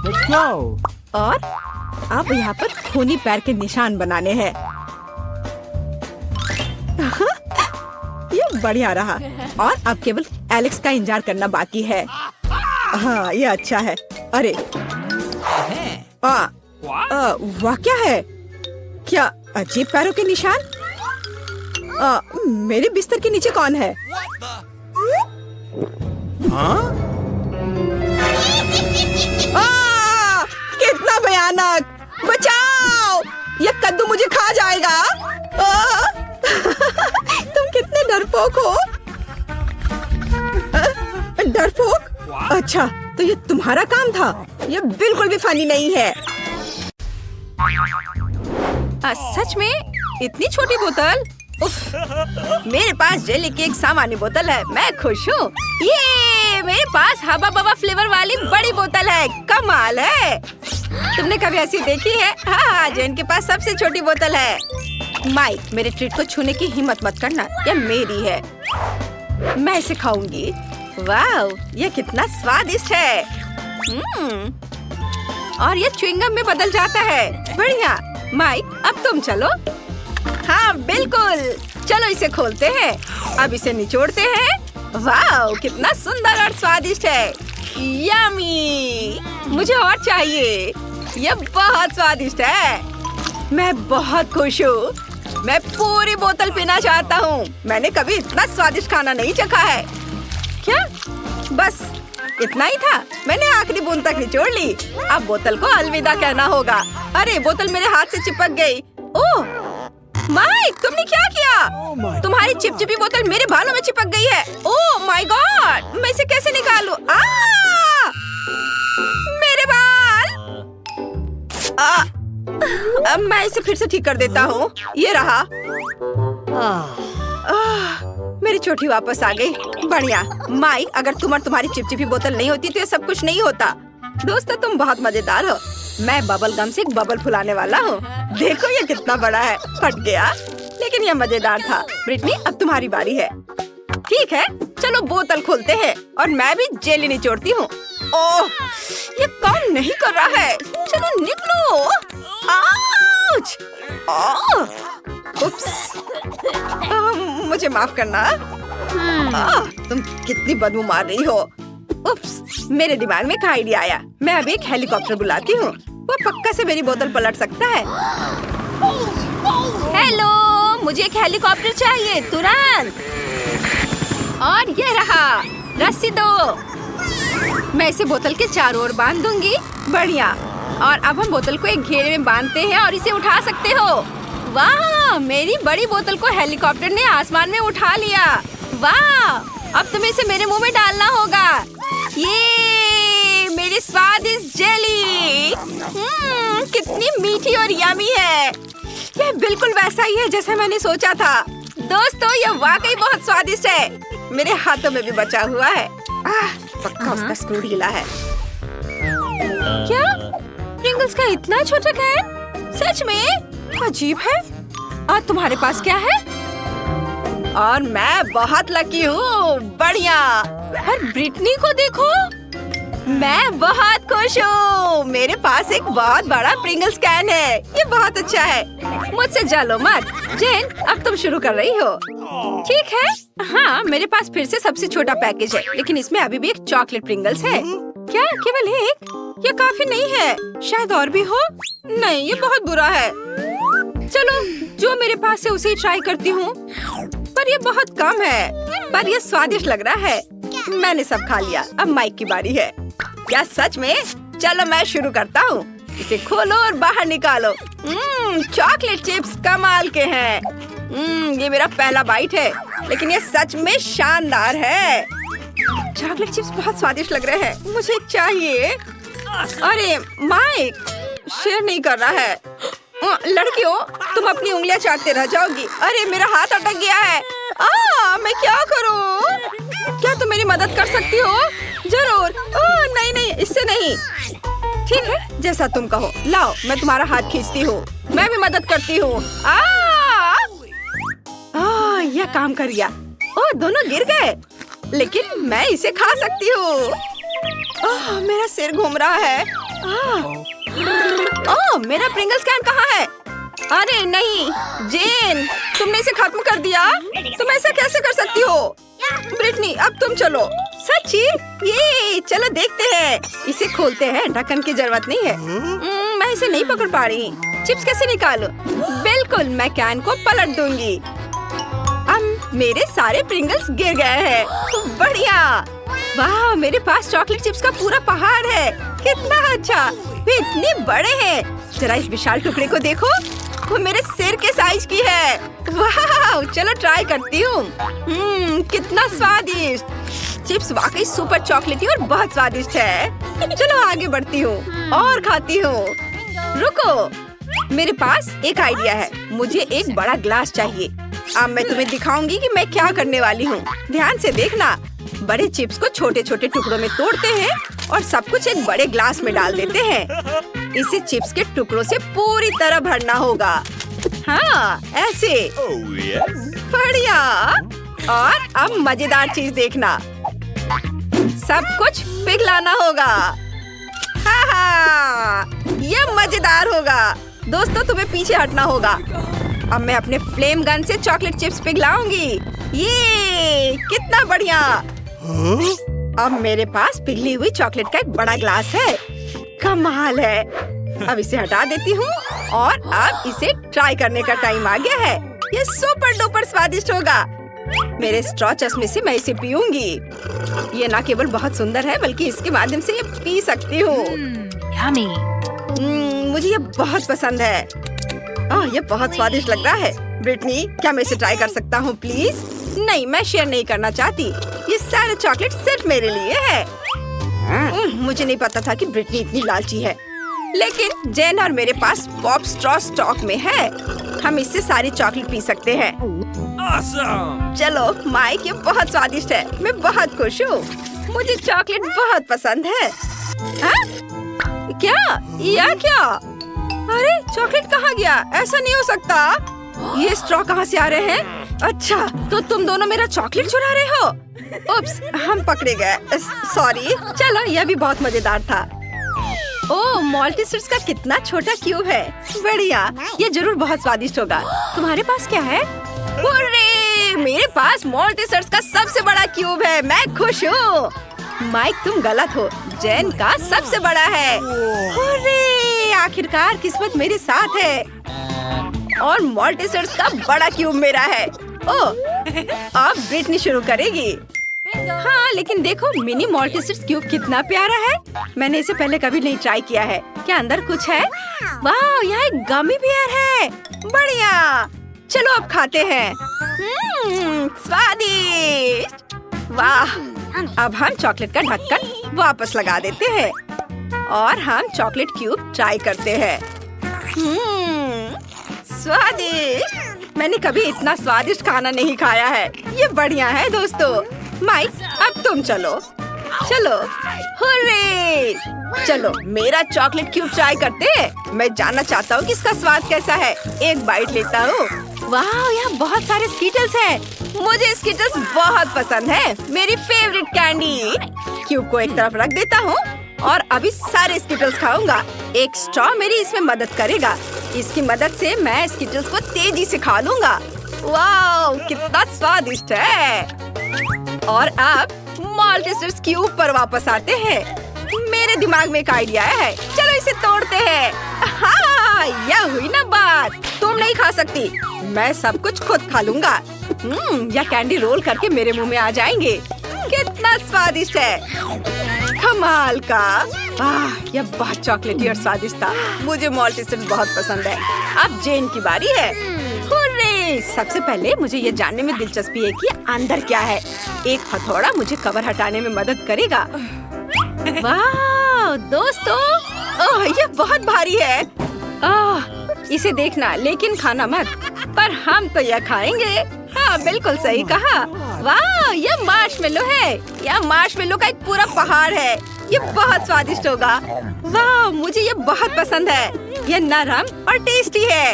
Let's go. और अब यहाँ पर खूनी पैर के निशान बनाने हैं। ये बढ़िया रहा। और अब केवल एलेक्स का इंतजार करना बाकी है। हाँ, ये अच्छा है। अरे वाह, क्या है? क्या अजीब पैरों के निशान? मेरे बिस्तर के नीचे कौन है? कितना भयानक! बचाओ! ये कद्दू मुझे खा जाएगा। तुम कितने डरपोक हो। डरपोक? अच्छा, तो ये तुम्हारा काम था। ये बिल्कुल भी फनी नहीं है। सच में? इतनी छोटी बोतल? उफ, मेरे पास जेली की एक सामान्य बोतल है। मैं खुश हूँ। ये मेरे पास हबा बबा फ्लेवर वाली बड़ी बोतल है। कमाल है। तुमने कभी ऐसी देखी है? हाँ, जेन के पास सबसे छोटी बोतल है। माइक, मेरे ट्रीट को छूने की हिम्मत मत करना। यह मेरी है। मैं इसे खाऊंगी। वाह, यह कितना स्वादिष्ट है। और ये च्युइंगम में बदल जाता है। बढ़िया। माइक, अब तुम चलो। हाँ बिल्कुल, चलो इसे खोलते हैं। अब इसे निचोड़ते हैं। वाह, कितना सुंदर और स्वादिष्ट है। यम्मी, मुझे और चाहिए। यह बहुत स्वादिष्ट है। मैं बहुत खुश हूँ। मैं पूरी बोतल पीना चाहता हूँ। मैंने कभी इतना स्वादिष्ट खाना नहीं चखा है। क्या? बस इतना ही था? मैंने आखिरी बूंद तक निचोड़ ली। अब बोतल को अलविदा कहना होगा। अरे, बोतल मेरे हाथ से चिपक गई। ओह माइक, तुमने क्या किया? तुम्हारी चिपचिपी बोतल मेरे बालों में चिपक गई है। ओह माय गॉड, मैं इसे कैसे निकालूं? मेरे बाल! अब मैं इसे फिर से ठीक कर देता हूँ। ये रहा। मेरी चोटी वापस आ गई। बढ़िया। माइक, अगर तुम और तुम्हारी चिपचिपी बोतल नहीं होती तो ये सब कुछ नहीं होता। दोस्तों, तुम बहुत मजेदार हो। मैं बबल गम से एक बबल फुलाने वाला हूँ। देखो ये कितना बड़ा है। फट गया, लेकिन ये मजेदार था। ब्रिटनी, अब तुम्हारी बारी है। ठीक है, चलो बोतल खोलते हैं और मैं भी जेली निचोड़ती हूँ। ओह, ये काम नहीं कर रहा है। चलो निकलो। आउच! उप्स। मुझे माफ करना। तुम कितनी बदबू मार रही हो। उप्स, मेरे दिमाग में एक आइडिया आया। मैं अभी एक हेलीकॉप्टर बुलाती हूँ। वो पक्का से मेरी बोतल पलट सकता है। हेलो, मुझे एक हेलीकॉप्टर चाहिए तुरंत। और ये रहा, रस्सी दो। मैं इसे बोतल के चारों ओर बांध दूंगी। बढ़िया। और अब हम बोतल को एक घेरे में बांधते हैं और इसे उठा सकते हो। वाह, मेरी बड़ी बोतल को हेलीकॉप्टर ने आसमान में उठा लिया। वाह, अब तुम्हें इसे मेरे मुंह में डालना होगा। ये मेरी स्वादिष्ट जेली। कितनी मीठी और यमी है। यह बिल्कुल वैसा ही है जैसा मैंने सोचा था। दोस्तों, यह वाकई बहुत स्वादिष्ट है। मेरे हाथों में भी बचा हुआ है। पक्का उसका स्क्रू ढीला है। क्या? प्रिंगल्स का इतना छोटा कैन? सच में अजीब है। और तुम्हारे पास क्या है? और मैं बहुत लकी हूँ। बढ़िया। और ब्रिटनी को देखो, मैं बहुत खुश हूँ। मेरे पास एक बहुत बड़ा प्रिंगल्स कैन है। ये बहुत अच्छा है। मुझसे जलो मत। जेन, अब तुम शुरू कर रही हो। ठीक है। हाँ, मेरे पास फिर से सबसे छोटा पैकेज है, लेकिन इसमें अभी भी एक चॉकलेट प्रिंगल्स है। क्या केवल एक? ये काफी नहीं है। शायद और भी हो। नहीं, ये बहुत बुरा है। चलो, जो मेरे पास है उसे ही ट्राई करती हूँ। पर ये बहुत कम है, पर ये स्वादिष्ट लग रहा है। मैंने सब खा लिया, अब माइक की बारी है। क्या सच में? चलो मैं शुरू करता हूँ। इसे खोलो और बाहर निकालो। चॉकलेट चिप्स कमाल के हैं। ये मेरा पहला बाइट है, लेकिन ये सच में शानदार है। चॉकलेट चिप्स बहुत स्वादिष्ट लग रहे हैं, मुझे चाहिए। अरे माइक शेयर नहीं कर रहा है। लड़कियों, तुम अपनी उंगलियां चाटते रह जाओगी। अरे मेरा हाथ अटक गया है। मैं क्या करूं? क्या तुम मेरी मदद कर सकती हो? जरूर। नहीं, इससे नहीं। ठीक है, जैसा तुम कहो। लाओ, मैं तुम्हारा हाथ खींचती हूँ। मैं भी मदद करती हूँ। यह काम कर गया। दोनों गिर गए, लेकिन मैं इसे खा सकती हूँ। मेरा सिर घूम रहा है। मेरा प्रिंगल्स कैन कहाँ है? अरे नहीं, जेन, तुमने इसे खत्म कर दिया। तुम ऐसा कैसे कर सकती हो? ब्रिटनी, अब तुम चलो। सच्ची? ये चलो देखते हैं। इसे खोलते हैं, ढक्कन की जरूरत नहीं है। मैं इसे नहीं पकड़ पा रही। चिप्स कैसे निकालूं? बिल्कुल, मैं कैन को पलट दूंगी। अब मेरे सारे प्रिंगल्स गिर गए हैं। बढ़िया। वाह, मेरे पास चॉकलेट चिप्स का पूरा पहाड़ है। कितना अच्छा। वे इतने बड़े हैं। जरा इस विशाल टुकड़े को देखो, वो मेरे सिर के साइज की है। वाह, चलो ट्राई करती हूँ। कितना स्वादिष्ट। चिप्स वाकई सुपर चॉकलेटी और बहुत स्वादिष्ट है। चलो आगे बढ़ती हूँ और खाती हूँ। रुको, मेरे पास एक आइडिया है। मुझे एक बड़ा ग्लास चाहिए। अब मैं तुम्हें दिखाऊंगी कि मैं क्या करने वाली हूँ। ध्यान से देखना। बड़े चिप्स को छोटे छोटे टुकड़ों में तोड़ते हैं और सब कुछ एक बड़े ग्लास में डाल देते हैं। इसे चिप्स के टुकड़ों से पूरी तरह भरना होगा। हाँ, ऐसे। बढ़िया। और अब मजेदार चीज देखना। सब कुछ पिघलाना होगा। ये मजेदार होगा। दोस्तों, तुम्हें पीछे हटना होगा। अब मैं अपने फ्लेम गन से चॉकलेट चिप्स पिघलाऊंगी। ये कितना बढ़िया। अब मेरे पास पिघली हुई चॉकलेट का एक बड़ा ग्लास है। कमाल है। अब इसे हटा देती हूँ और अब इसे ट्राई करने का टाइम आ गया है। ये सुपर डुपर स्वादिष्ट होगा। मेरे स्ट्रॉ चश्मे से मैं इसे पीऊंगी। ये ना केवल बहुत सुंदर है, बल्कि इसके माध्यम से ये पी सकती हूँ। मुझे ये बहुत पसंद है। ये बहुत स्वादिष्ट लग रहा है। ब्रिटनी, क्या मैं इसे ट्राई कर सकता हूँ प्लीज? नहीं, मैं शेयर नहीं करना चाहती। ये सारे चॉकलेट सिर्फ मेरे लिए है। मुझे नहीं पता था कि ब्रिटनी इतनी लालची है। लेकिन जेन और मेरे पास पॉप स्ट्रॉ स्टॉक में है। हम इससे सारी चॉकलेट पी सकते हैं। awesome! चलो माइक, ये बहुत स्वादिष्ट है। मैं बहुत खुश हूँ। मुझे चॉकलेट बहुत पसंद है। क्या? अरे चॉकलेट कहाँ गया? ऐसा नहीं हो सकता। ये स्ट्रॉ कहाँ से आ रहे हैं? अच्छा, तो तुम दोनों मेरा चॉकलेट चुरा रहे हो? उप्स, हम पकड़े गए। सॉरी। चलो, यह भी बहुत मजेदार था। मॉल्टीसर्स का कितना छोटा क्यूब है। बढ़िया, ये जरूर बहुत स्वादिष्ट होगा। तुम्हारे पास क्या है? मेरे पास मॉल्टीसर्स का सबसे बड़ा क्यूब है। मैं खुश हूँ। माइक, तुम गलत हो। जेन का सबसे बड़ा है। आखिरकार किस्मत मेरे साथ है और मॉल्टीसर्स का बड़ा क्यूब मेरा है। अब ब्रिटनी शुरू करेगी। हाँ, लेकिन देखो मिनी मॉल्टीसर्स क्यूब कितना प्यारा है। मैंने इसे पहले कभी नहीं ट्राई किया है। क्या अंदर कुछ है? वाह, यहाँ एक गमी बियर है। बढ़िया। चलो अब खाते हैं। स्वादिष्ट। वाह। अब हम चॉकलेट का ढक्कन वापस लगा देते हैं और हम चॉकलेट क्यूब ट्राई करते हैं। स्वादिष्ट। मैंने कभी इतना स्वादिष्ट खाना नहीं खाया है। ये बढ़िया है दोस्तों। माइक, अब तुम चलो। हुर्रे! चलो मेरा चॉकलेट क्यूब ट्राई करते हैं। मैं जानना चाहता हूँ कि इसका स्वाद कैसा है। एक बाइट लेता हूँ। वाह, यहाँ बहुत सारे स्कीटल्स हैं। मुझे स्कीटल्स बहुत पसंद है। मेरी फेवरेट कैंडी। क्यूब को एक तरफ रख देता हूँ और अभी सारे स्कीटल्स खाऊंगा। एक स्ट्रॉ मेरी इसमें मदद करेगा। इसकी मदद से मैं स्कीटल्स को तेजी से खा लूंगा। वाह, कितना स्वादिष्ट है। और अब मॉल्टीसर्स क्यूब पर वापस आते हैं। मेरे दिमाग में एक आइडिया है। चलो इसे तोड़ते हैं। हाँ, वाह, यह हुई ना बात। तुम नहीं खा सकती, मैं सब कुछ खुद खा लूंगा। यह कैंडी रोल करके मेरे मुंह में आ जाएंगे। कितना स्वादिष्ट है, कमाल का। यह बहुत चॉकलेटी और स्वादिष्ट था। मुझे मॉल्टीसर्स बहुत पसंद है। अब जेन की बारी है। हुर्रे! सबसे पहले मुझे ये जानने में दिलचस्पी है कि अंदर क्या है। एक हथौड़ा मुझे कवर हटाने में मदद करेगा। वाह दोस्तों, यह बहुत भारी है। इसे देखना लेकिन खाना मत। पर हम तो यह खाएंगे। हाँ बिल्कुल सही कहा। वाह, यह मार्शमेलो है। यह मार्शमेलो का एक पूरा पहाड़ है। ये बहुत स्वादिष्ट होगा। वाह, मुझे ये बहुत पसंद है। यह नरम और टेस्टी है।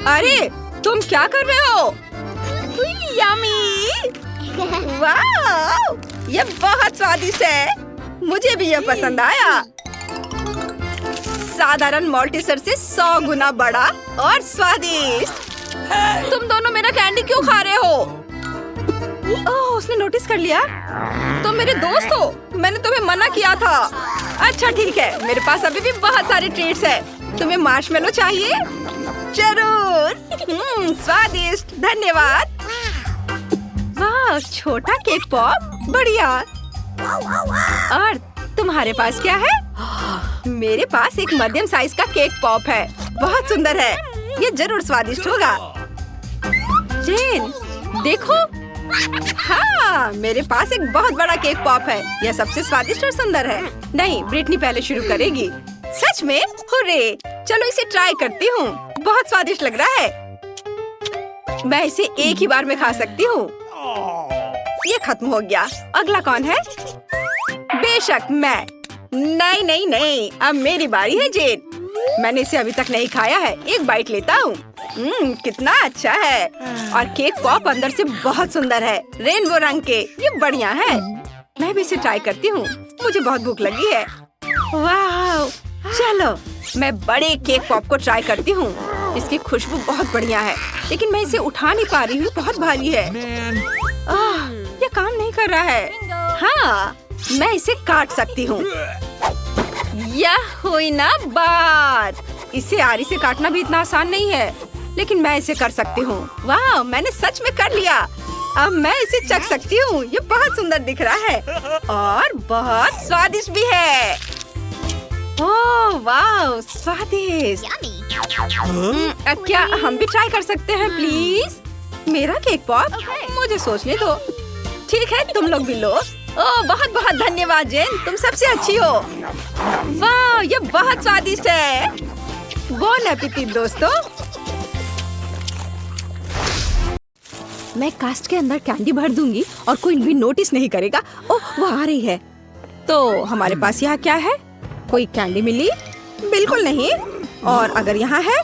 अरे तुम क्या कर रहे हो? यम्मी! वाह, यह बहुत स्वादिष्ट है। मुझे भी यह पसंद आया। साधारण मॉल्टीसर से 100 गुना बड़ा और स्वादिष्ट। तुम दोनों मेरा कैंडी क्यों खा रहे हो? ओह, उसने नोटिस कर लिया। तुम मेरे दोस्त हो, मैंने तुम्हें मना किया था। अच्छा ठीक है, मेरे पास अभी भी बहुत सारे ट्रीट्स हैं। तुम्हें मार्शमेलो चाहिए? जरूर। स्वादिष्ट, धन्यवाद। वाह, छोटा केक पॉप, बढ़िया। और तुम्हारे पास क्या है? मेरे पास एक मध्यम साइज का केक पॉप है। बहुत सुंदर है। ये जरूर स्वादिष्ट होगा। जेन, देखो। हाँ, मेरे पास एक बहुत बड़ा केक पॉप है। यह सबसे स्वादिष्ट और सुंदर है। नहीं, ब्रिटनी पहले शुरू करेगी। सच में? हुर्रे! चलो इसे ट्राई करती हूँ। बहुत स्वादिष्ट लग रहा है। मैं इसे एक ही बार में खा सकती हूँ। ये खत्म हो गया। अगला कौन है? बेशक मैं। नहीं नहीं नहीं, अब मेरी बारी है जेन। मैंने इसे अभी तक नहीं खाया है। एक बाइट लेता हूँ। कितना अच्छा है। और केक पॉप अंदर से बहुत सुंदर है, रेनबो रंग के। ये बढ़िया है। मैं भी इसे ट्राई करती हूँ। मुझे बहुत भूख लगी है। वाह, चलो मैं बड़े केक पॉप को ट्राई करती हूँ। इसकी खुशबू बहुत बढ़िया है, लेकिन मैं इसे उठा नहीं पा रही हूँ। बहुत भारी है। ये काम नहीं कर रहा है। हाँ, मैं इसे काट सकती हूँ। यह हुई ना बात। इसे आरी से काटना भी इतना आसान नहीं है, लेकिन मैं इसे कर सकती हूँ। वाह, मैंने सच में कर लिया। अब मैं इसे चख सकती हूँ। ये बहुत सुंदर दिख रहा है और बहुत स्वादिष्ट भी है। ओह वाह, स्वादिष्ट। क्या हम भी ट्राई कर सकते हैं प्लीज? मेरा केक पॉप? मुझे सोचने दो। ठीक है, तुम लोग भी लो। ओह, बहुत बहुत धन्यवाद जेन, तुम सबसे अच्छी हो। वाह, ये बहुत स्वादिष्ट है। बोन एपेटिट दोस्तों। मैं कास्ट के अंदर कैंडी भर दूंगी और कोई भी नोटिस नहीं करेगा। ओह, वो आ रही है। तो हमारे पास यहाँ क्या है? कोई कैंडी मिली? बिल्कुल नहीं। और अगर यहाँ है?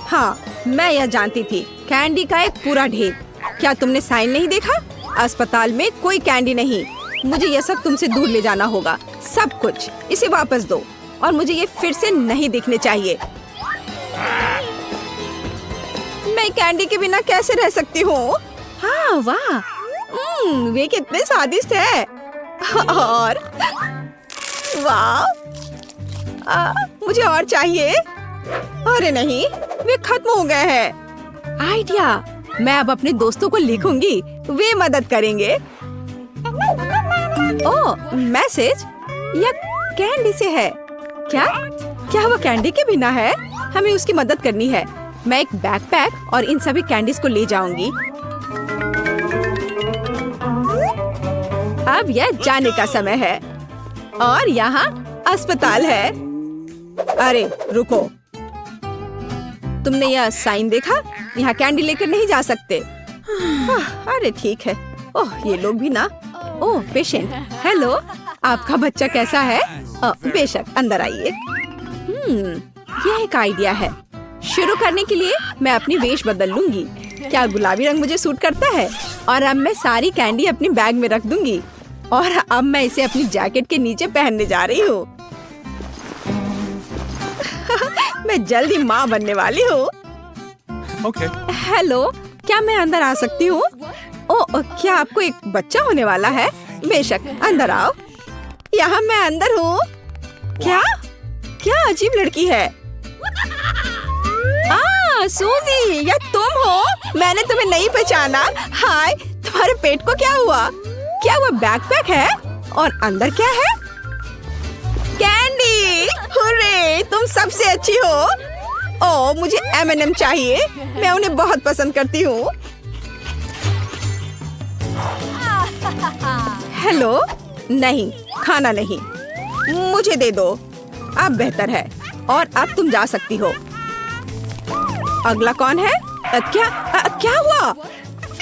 हाँ, मैं यह जानती थी। कैंडी का एक पूरा ढेर। क्या तुमने साइन नहीं देखा? अस्पताल में कोई कैंडी नहीं। मुझे यह सब तुमसे दूर ले जाना होगा। सब कुछ। इसे वापस दो और मुझे ये फिर से नहीं दिखने चाहिए। मैं कैंडी के बिना कैसे रह सकती हूँ? हाँ वाह, वे कितने स्वादिष्ट है। और वाह, मुझे और चाहिए। अरे नहीं, वे खत्म हो गए हैं। आइडिया, मैं अब अपने दोस्तों को लिखूंगी, वे मदद करेंगे। ओह, मैसेज। यह कैंडी से है। क्या वो कैंडी के बिना है? हमें उसकी मदद करनी है। मैं एक बैकपैक और इन सभी कैंडीज को ले जाऊंगी। अब यह जाने का समय है और यहाँ अस्पताल है। अरे रुको, तुमने यह साइन देखा? यहाँ कैंडी लेकर नहीं जा सकते। अरे ठीक है। ओह, ये लोग भी ना। ओह, पेशेंट। हेलो, आपका बच्चा कैसा है? बेशक, अंदर आइए। यह एक आइडिया है। शुरू करने के लिए मैं अपनी वेश बदल लूंगी। क्या गुलाबी रंग मुझे सूट करता है? और अब मैं सारी कैंडी अपनी बैग में रख दूंगी और अब मैं इसे अपनी जैकेट के नीचे पहनने जा रही हूँ। मैं जल्दी माँ बनने वाली हूँ। Okay. हेलो, क्या मैं अंदर आ सकती हूँ? ओह, क्या आपको एक बच्चा होने वाला है? बेशक, अंदर आओ। यहाँ मैं अंदर हूँ। क्या अजीब लड़की है। सूजी, यह तुम हो? मैंने तुम्हें नहीं पहचाना। हाय, तुम्हारे पेट को क्या हुआ? क्या वो बैकपैक है? और अंदर क्या है? कैंडी! हुर्रे, तुम सबसे अच्छी हो। ओह, मुझे M&M चाहिए। मैं उन्हें बहुत पसंद करती हूँ। हेलो? नहीं, खाना नहीं। मुझे दे दो। अब बेहतर है और अब तुम जा सकती हो। अगला कौन है? क्या हुआ?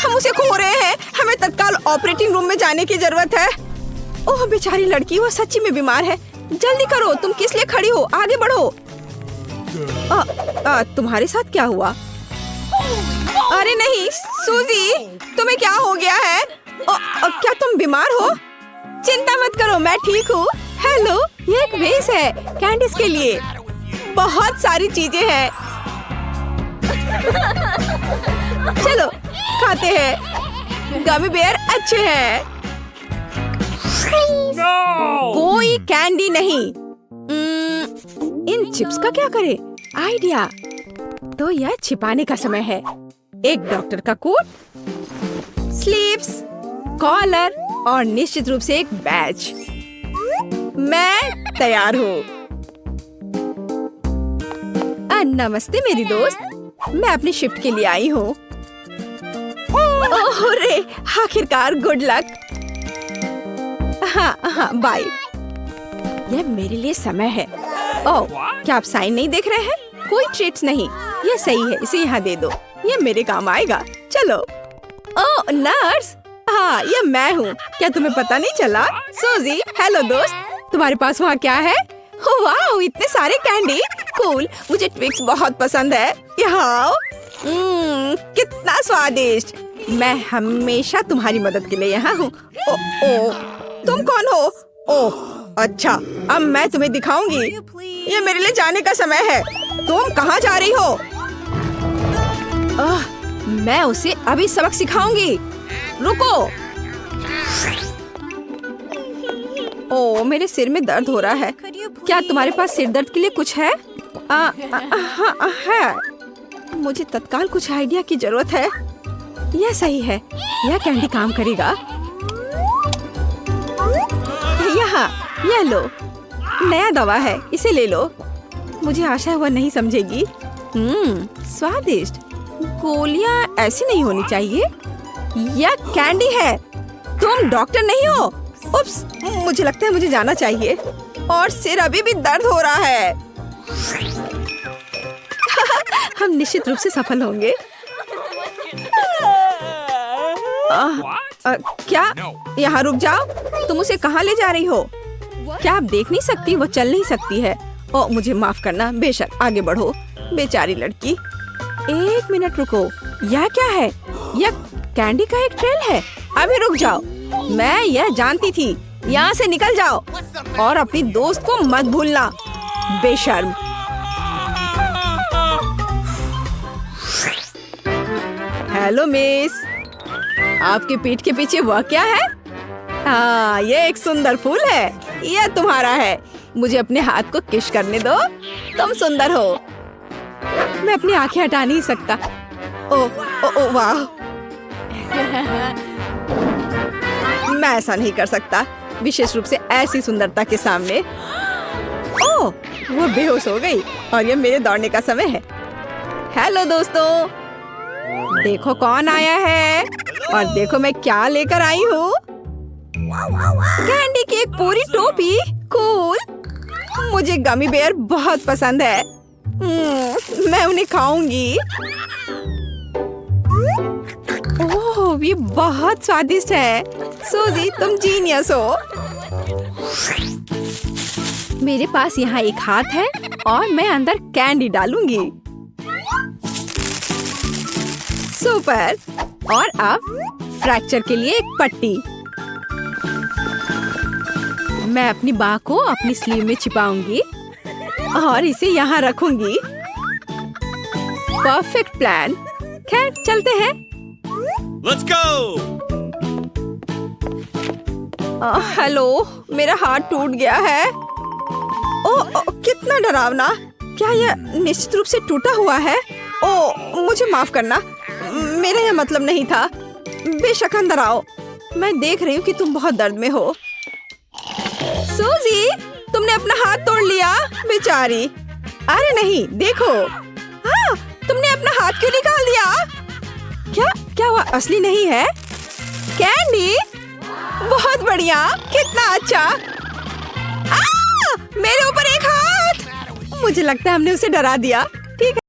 हम उसे खो रहे हैं। हमें तत्काल ऑपरेटिंग रूम में जाने की जरूरत है। ओह बेचारी लड़की, वो सच्ची में बीमार है। जल्दी करो, तुम किस लिए खड़ी हो? आगे बढ़ो। तुम्हारे साथ क्या हुआ? अरे नहीं सूजी, तुम्हें क्या हो गया है? क्या तुम बीमार हो? चिंता मत करो, मैं ठीक हूँ। हेलो, ये एक वेस है कैंडिस के लिए। बहुत सारी चीजें हैं। चलो खाते हैं। गमी बेयर अच्छे हैं। कोई कैंडी नहीं। इन चिप्स का क्या करे? आइडिया। तो यह छिपाने का समय है। एक डॉक्टर का कोट, स्लीव्स, कॉलर और निश्चित रूप से एक बैज। मैं तैयार हूँ। नमस्ते मेरी दोस्त, मैं अपनी शिफ्ट के लिए आई हूँ। ओह रे, आखिरकार गुड लक। हाँ, बाय। यह मेरे लिए समय है। ओह, क्या आप साइन नहीं देख रहे हैं? कोई ट्रीट्स नहीं। यह सही है, इसे यहाँ दे दो। यह मेरे काम आएगा। चलो। ओह नर्स, हाँ यह मैं हूँ। क्या तुम्हें पता नहीं चला? सूजी, हेलो दोस्त, तुम्हारे पास वहाँ क्या है? वाह, इतने सारे कैंडी। कूल, मुझे ट्विक्स बहुत पसंद है। यहाँ कितना स्वादिष्ट। मैं हमेशा तुम्हारी मदद के लिए यहाँ हूँ। ओ, तुम कौन हो? ओह अच्छा, अब मैं तुम्हें दिखाऊंगी। ये मेरे लिए जाने का समय है। तुम कहाँ जा रही हो? मैं उसे अभी सबक सिखाऊंगी। रुको। ओह, मेरे सिर में दर्द हो रहा है। क्या तुम्हारे पास सिर दर्द के लिए कुछ है? हाँ है। मुझे तत्काल कुछ आइडिया की जरूरत है। यह सही है, यह कैंडी काम करेगा। यहाँ, यह लो, नया दवा है, इसे ले लो। मुझे आशा है वह नहीं समझेगी। स्वादिष्ट। गोलियां ऐसी नहीं होनी चाहिए। यह कैंडी है। तुम डॉक्टर नहीं हो? उप्स, मुझे लगता है मुझे जाना चाहिए। और सिर अभी भी दर्द हो रहा है। हम निश्चित रूप से सफल होंगे। क्या? यहाँ रुक जाओ। तुम उसे कहाँ ले जा रही हो? क्या आप देख नहीं सकती? वो चल नहीं सकती है। ओ, मुझे माफ करना। बेशक, आगे बढ़ो। बेचारी लड़की। एक मिनट रुको। यह क्या है? यह कैंडी का एक ट्रेल है। अभी रुक जाओ। मैं यह जानती थी। यहाँ से निकल जाओ और अपनी दोस्त को मत भूलना, बेशर्म। हेलो मिस, आपके पीठ के पीछे वह क्या है? हाँ, ये एक सुंदर फूल है। यह तुम्हारा है। मुझे अपने हाथ को किस करने दो। तुम सुंदर हो। मैं अपनी आंखें हटा नहीं सकता। ओ वाह। मैं ऐसा नहीं कर सकता, विशेष रूप से ऐसी सुंदरता के सामने। ओह, वो बेहोश हो गई और ये मेरे दौड़ने का समय है। हेलो दोस्तों, देखो कौन आया है और देखो मैं क्या लेकर आई हूँ। कैंडी की एक पूरी टोपी। कूल। मुझे गमी बेयर बहुत पसंद है। मैं उन्हें खाऊंगी। ओह, ये बहुत स्वादिष्ट है। सूजी, तुम जीनियस हो। मेरे पास यहाँ एक हाथ है और मैं अंदर कैंडी डालूंगी। सुपर। और अब फ्रैक्चर के लिए एक पट्टी। मैं अपनी बाह को अपनी स्लीव में छिपाऊंगी और इसे यहाँ रखूंगी। Perfect plan. खैर, चलते हैं। Let's go! हेलो, मेरा हाथ टूट गया है। ओह, कितना डरावना। क्या यह निश्चित रूप से टूटा हुआ है? ओ, मुझे माफ करना, मेरा यह मतलब नहीं था। बेशक अंदर आओ। मैं देख रही हूँ कि तुम बहुत दर्द में हो। सूजी, तुमने अपना हाथ तोड़ लिया, बेचारी। अरे नहीं, देखो। हाँ, तुमने अपना हाथ क्यों निकाल दिया? क्या क्या हुआ? असली नहीं है? कैंडी, बहुत बढ़िया, कितना अच्छा। मेरे ऊपर एक हाथ। मुझे लगता है हमने उसे डरा दिया। ठीक है।